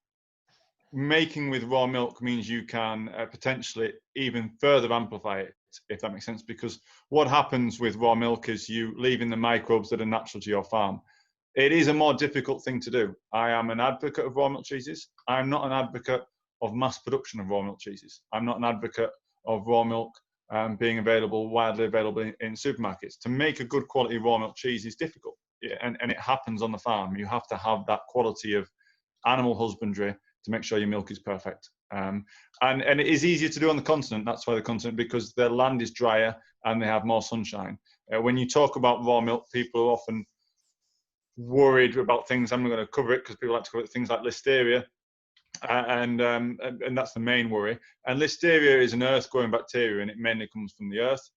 making with raw milk means you can potentially even further amplify it, if that makes sense, because what happens with raw milk is you leave in the microbes that are natural to your farm. It is a more difficult thing to do. I am an advocate of raw milk cheeses. I'm not an advocate of mass production of raw milk cheeses. I'm not an advocate of raw milk being widely available in supermarkets. To make a good quality raw milk cheese is difficult, and it happens on the farm. You have to have that quality of animal husbandry to make sure your milk is perfect. And it is easier to do on the continent. That's why the continent, because their land is drier and they have more sunshine. When you talk about raw milk, people are often worried about things. I'm not going to cover it because people like to cover things like listeria, and that's the main worry. And listeria is an earth-growing bacteria, and it mainly comes from the earth.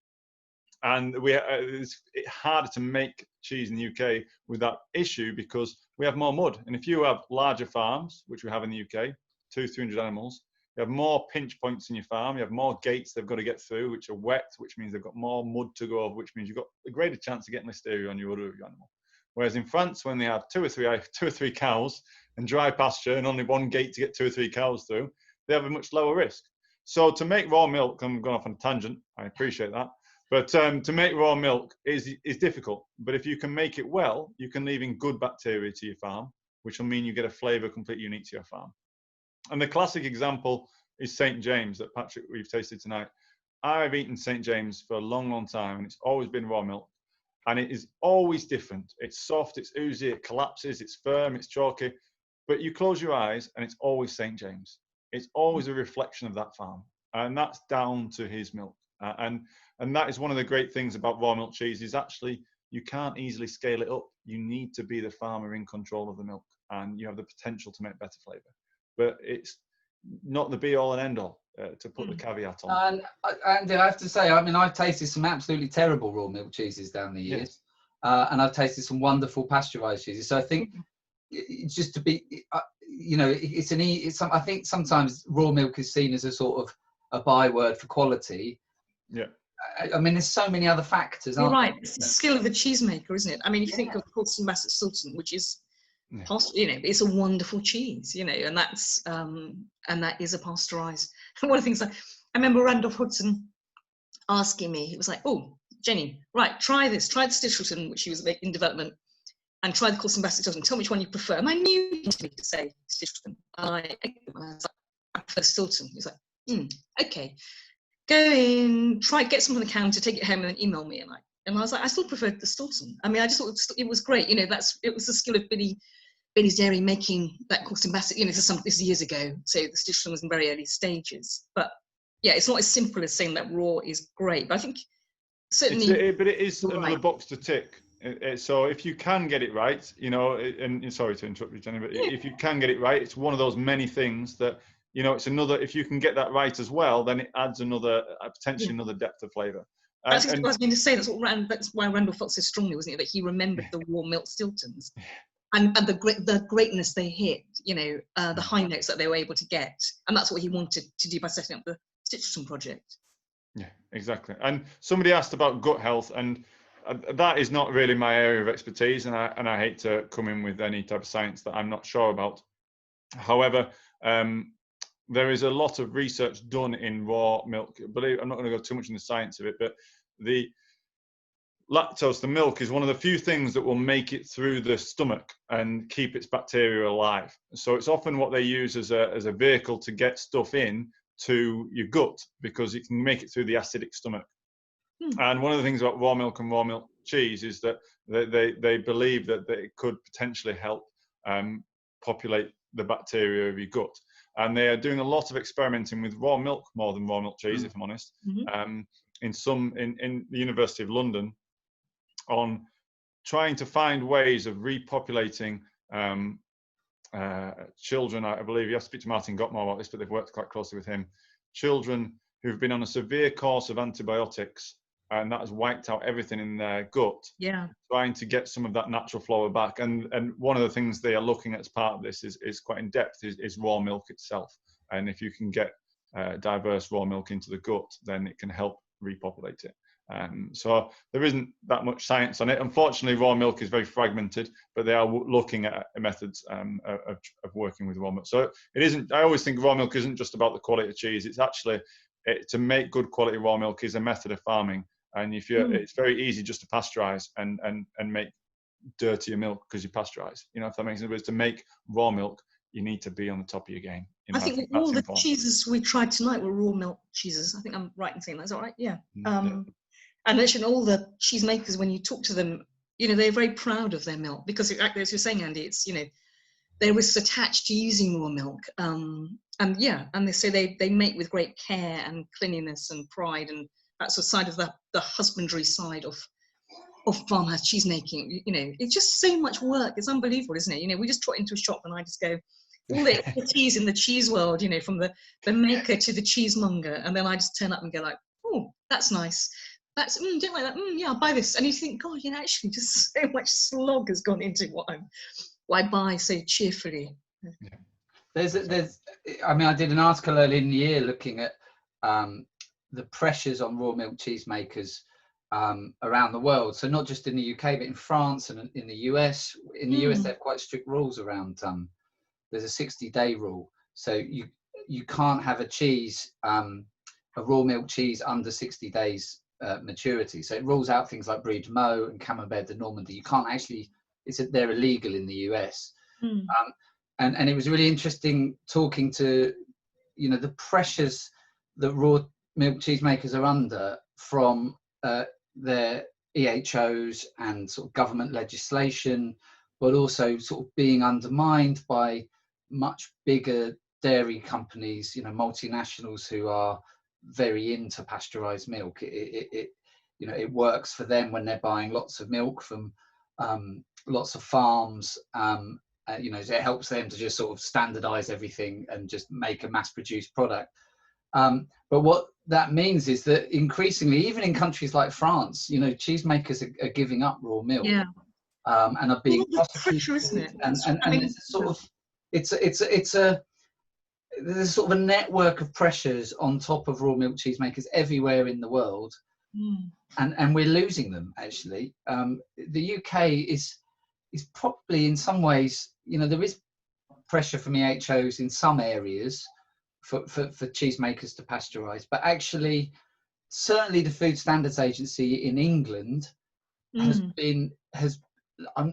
And it's harder to make cheese in the UK with that issue because we have more mud. And if you have larger farms, which we have in the UK, 200-300 animals, you have more pinch points in your farm. You have more gates they've got to get through, which are wet, which means they've got more mud to go over, which means you've got a greater chance of getting listeria on your udder of your animal. Whereas in France, when they have two or three cows and dry pasture and only one gate to get 2 or 3 cows through, they have a much lower risk. So to make raw milk, I'm going off on a tangent, I appreciate that, but to make raw milk is difficult. But if you can make it well, you can leave in good bacteria to your farm, which will mean you get a flavour completely unique to your farm. And the classic example is St. James that Patrick, we've tasted tonight. I've eaten St. James for a long, long time, and it's always been raw milk. And it is always different. It's soft, it's oozy, it collapses, it's firm, it's chalky. But you close your eyes and it's always St. James. It's always a reflection of that farm. And that's down to his milk. And that is one of the great things about raw milk cheese is actually you can't easily scale it up. You need to be the farmer in control of the milk, and you have the potential to make better flavour. But it's not the be all and end all, to put the caveat on. And I have to say, I mean, I've tasted some absolutely terrible raw milk cheeses down the years, and I've tasted some wonderful pasteurized cheeses. So I think it's just to be, you know, I think sometimes raw milk is seen as a sort of a byword for quality. Yeah. I mean, there's so many other factors. You're right. It's the skill of the cheesemaker, isn't it? I mean, you think of Courtyard Dairy, which is, you know, it's a wonderful cheese, you know, and that's and that is a pasteurized. One of the things I remember Randolph Hudson asking me, he was like, oh, Jenny, right, try this, try the Stilton, which he was in development, and try the Coulson Bassett Stilton. Tell me which one you prefer. And I knew he wanted me to say Stilton. I was like, I prefer Stilton. He was like, okay, go in, try, get some on the counter, take it home, and then email me. And I was like, I still preferred the Stilton. I mean, I just thought it was great. You know, it was the skill of Billy's Dairy making that Coulson Bassett. You know, this is years ago, so the Stilton was in very early stages. But yeah, it's not as simple as saying that raw is great. But I think certainly, but it is another right. box to tick. So if you can get it right, you know, and sorry to interrupt you, Jenny, but if you can get it right, it's one of those many things that, you know, it's another, if you can get that right as well, then it adds another, potentially another depth of flavour. That's what I was going to say. That's why Randall felt so strongly, wasn't it? That he remembered the raw milk Stiltons and the greatness they hit, you know, the high notes that they were able to get. And that's what he wanted to do by setting up the Stilton project. Yeah, exactly. And somebody asked about gut health, and that is not really my area of expertise, and I hate to come in with any type of science that I'm not sure about. However, there is a lot of research done in raw milk. I'm not going to go too much in the science of it, but the lactose, the milk, is one of the few things that will make it through the stomach and keep its bacteria alive. So it's often what they use as a vehicle to get stuff in to your gut, because it can make it through the acidic stomach. And one of the things about raw milk and raw milk cheese is that they believe that it could potentially help populate the bacteria of your gut. And they are doing a lot of experimenting with raw milk more than raw milk cheese, if I'm honest, in the University of London, on trying to find ways of repopulating children. I believe you have to speak to Martin Gottmore about this, but they've worked quite closely with him. Children who've been on a severe course of antibiotics, and that has wiped out everything in their gut. Yeah. Trying to get some of that natural flora back. And one of the things they are looking at as part of this is quite in depth, is raw milk itself. And if you can get diverse raw milk into the gut, then it can help repopulate it. So there isn't that much science on it. Unfortunately, raw milk is very fragmented, but they are looking at methods of working with raw milk. So it isn't, I always think raw milk isn't just about the quality of cheese. It's actually, to make good quality raw milk is a method of farming. And if you're, it's very easy just to pasteurize and make dirtier milk because you pasteurize. You know, if that makes sense. But to make raw milk, you need to be on the top of your game. You know, I think all the cheeses we tried tonight were raw milk cheeses. I think I'm right in saying that. Is that right? Yeah. And actually, all the cheesemakers, when you talk to them, you know, they're very proud of their milk because, as you're saying, Andy, it's, you know, there was attached to using raw milk. And they say they make with great care and cleanliness and pride, and that's the side of the husbandry side of farmhouse cheese making. You know, it's just so much work. It's unbelievable, isn't it? You know, we just trot into a shop and I just go, all the expertise in the cheese world, you know, from the maker to the cheesemonger, and then I just turn up and go like, oh, that's nice. That's don't like that. Yeah, I'll buy this. And you think, God, you know, actually, just so much slog has gone into what I buy so cheerfully. There's. I mean, I did an article earlier in the year looking at the pressures on raw milk cheesemakers around the world. So not just in the UK, but in France and in the US. In the US, they have quite strict rules around. There's a 60-day rule, so you can't have a cheese, a raw milk cheese under 60 days. Maturity. So it rules out things like Brie de Meaux and Camembert de Normandy. You can't actually, they're illegal in the US. And it was really interesting talking to, you know, the pressures that raw milk cheesemakers are under from their EHOs and sort of government legislation, but also sort of being undermined by much bigger dairy companies, you know, multinationals who are very into pasteurized milk. It you know, it works for them when they're buying lots of milk from lots of farms. You know, it helps them to just sort of standardize everything and just make a mass-produced product. But what that means is that increasingly, even in countries like France, you know, cheesemakers are giving up raw milk, and are being prosecuted. Isn't it? And it's a sort of there's sort of a network of pressures on top of raw milk cheesemakers everywhere in the world, and we're losing them actually. The UK is probably in some ways, you know, there is pressure from EHOs in some areas for cheesemakers to pasteurize, but actually certainly the Food Standards Agency in England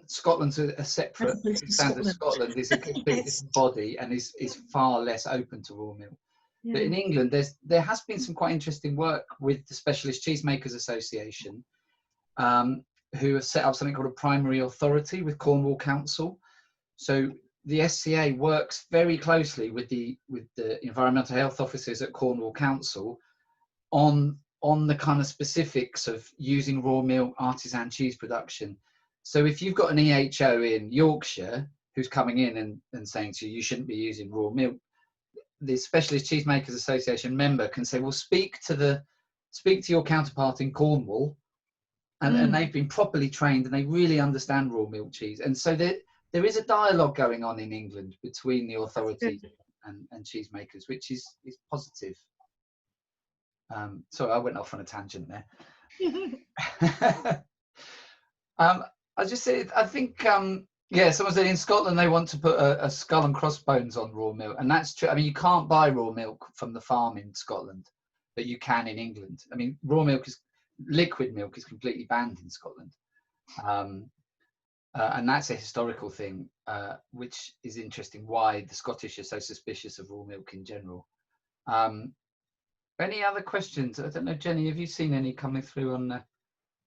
Scotland's a separate standard. Scotland is a completely different body and is far less open to raw milk. Yeah. But in England, there has been some quite interesting work with the Specialist Cheesemakers Association, who have set up something called a primary authority with Cornwall Council. So the SCA works very closely with the environmental health officers at Cornwall Council on the kind of specifics of using raw milk artisan cheese production. So if you've got an EHO in Yorkshire who's coming in and saying to you, you shouldn't be using raw milk, the Specialist Cheesemakers Association member can say, well, speak to your counterpart in Cornwall, and they've been properly trained and they really understand raw milk cheese. And so there is a dialogue going on in England between the authorities and cheesemakers, which is positive. Sorry, I went off on a tangent there. I just said, I think, someone said in Scotland they want to put a skull and crossbones on raw milk, and that's true. I mean, you can't buy raw milk from the farm in Scotland, but you can in England. I mean, liquid milk is completely banned in Scotland, and that's a historical thing, which is interesting. Why the Scottish are so suspicious of raw milk in general. Any other questions? I don't know, Jenny, have you seen any coming through on the?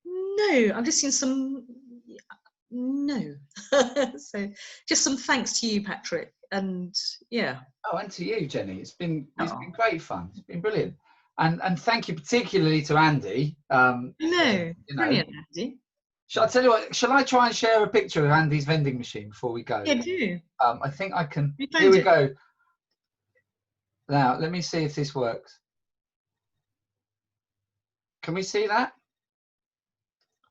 No, I've just seen some. No. So just some thanks to you, Patrick, and yeah. Oh, and to you, Jenny. It's been great fun. It's been brilliant, and thank you particularly to Andy. Brilliant, Andy. Shall I tell you what? Shall I try and share a picture of Andy's vending machine before we go? Yeah, do. I think I can. Here we go. Now let me see if this works. Can we see that?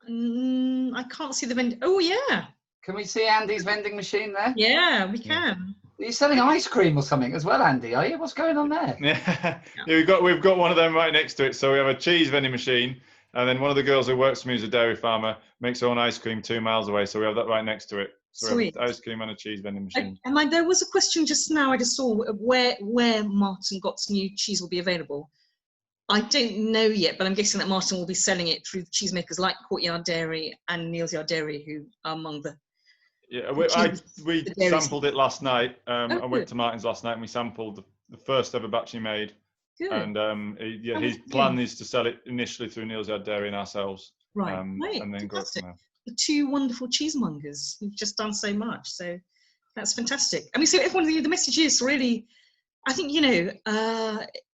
I can't see the vending. Oh yeah. Can we see Andy's vending machine there? Yeah, we can. Are you selling ice cream or something as well, Andy? Are you? What's going on there? Yeah, we've got one of them right next to it. So we have a cheese vending machine, and then one of the girls who works for me as a dairy farmer makes her own ice cream 2 miles away. So we have that right next to it. So Sweet. We have ice cream and a cheese vending machine. And there was a question just now I just saw where Martin Gott's new cheese will be available. I don't know yet, but I'm guessing that Martin will be selling it through cheesemakers like Courtyard Dairy and Neal's Yard Dairy, who are among the. Yeah, we sampled it last night. I went to Martin's last night and we sampled the first ever batch he made. Good. And his plan is to sell it initially through Neal's Yard Dairy and ourselves. Right, and then go from there. The two wonderful cheesemongers who've just done so much. So that's fantastic. I mean, so everyone, the message is really, I think,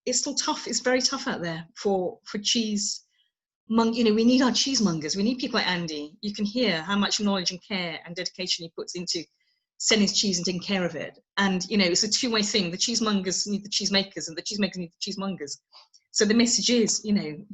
it's still tough. It's very tough out there for cheese. We need our cheesemongers. We need people like Andy. You can hear how much knowledge and care and dedication he puts into selling his cheese and taking care of it. And, it's a two-way thing. The cheesemongers need the cheesemakers and the cheesemakers need the cheesemongers. So the message is,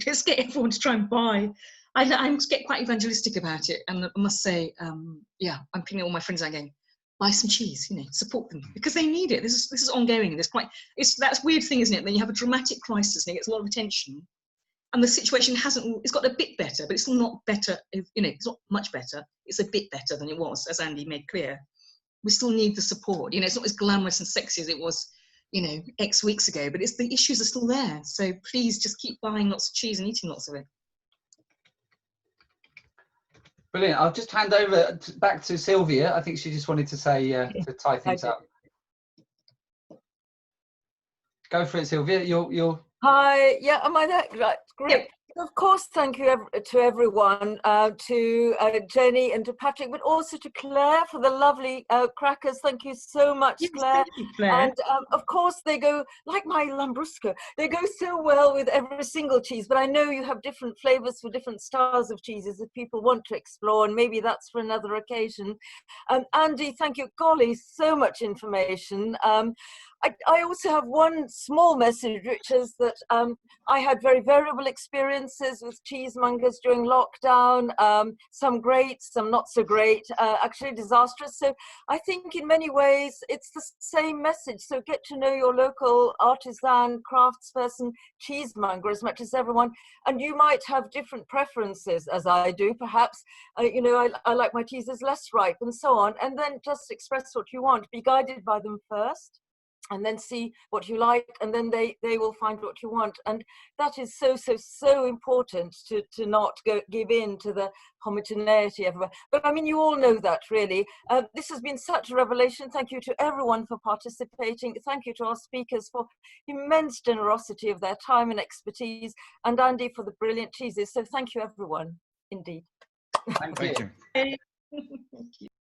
let's get everyone to try and buy. I get quite evangelistic about it. And I must say, I'm picking all my friends out again. Buy some cheese, support them because they need it. This is ongoing. That's weird thing, isn't it? Then you have a dramatic crisis and it gets a lot of attention, and the situation it's got a bit better, but it's still not better. It's not much better. It's a bit better than it was, as Andy made clear. We still need the support. It's not as glamorous and sexy as it was, X weeks ago, but the issues are still there. So please just keep buying lots of cheese and eating lots of it. Brilliant. I'll just hand over back to Sylvia. I think she just wanted to say to tie things up. Go for it, Sylvia. You're. Hi. Yeah. Am I there? Right. Great. Yeah. Of course, thank you to everyone, to Jenny and to Patrick, but also to Claire for the lovely crackers. Thank you so much, Claire. Thank you, Claire. And of course, they go, like my Lambrusco, they go so well with every single cheese, but I know you have different flavors for different styles of cheeses if people want to explore, and maybe that's for another occasion. Andy, thank you. Golly, so much information. I also have one small message, which is that I had very variable experiences with cheesemongers during lockdown, some great, some not so great, actually disastrous. So I think in many ways it's the same message. So get to know your local artisan, craftsperson, cheesemonger as much as everyone. And you might have different preferences, as I do, perhaps. I like my cheeses less ripe and so on. And then just express what you want. Be guided by them first. and then see what you like, and then they will find what you want. And that is so important, to not give in to the homogeneity everywhere. But I mean, you all know that, really. This has been such a revelation. Thank you to everyone for participating. Thank you to our speakers for immense generosity of their time and expertise, and Andy for the brilliant cheeses. So thank you, everyone, indeed. Thank Thank you. you. Thank you.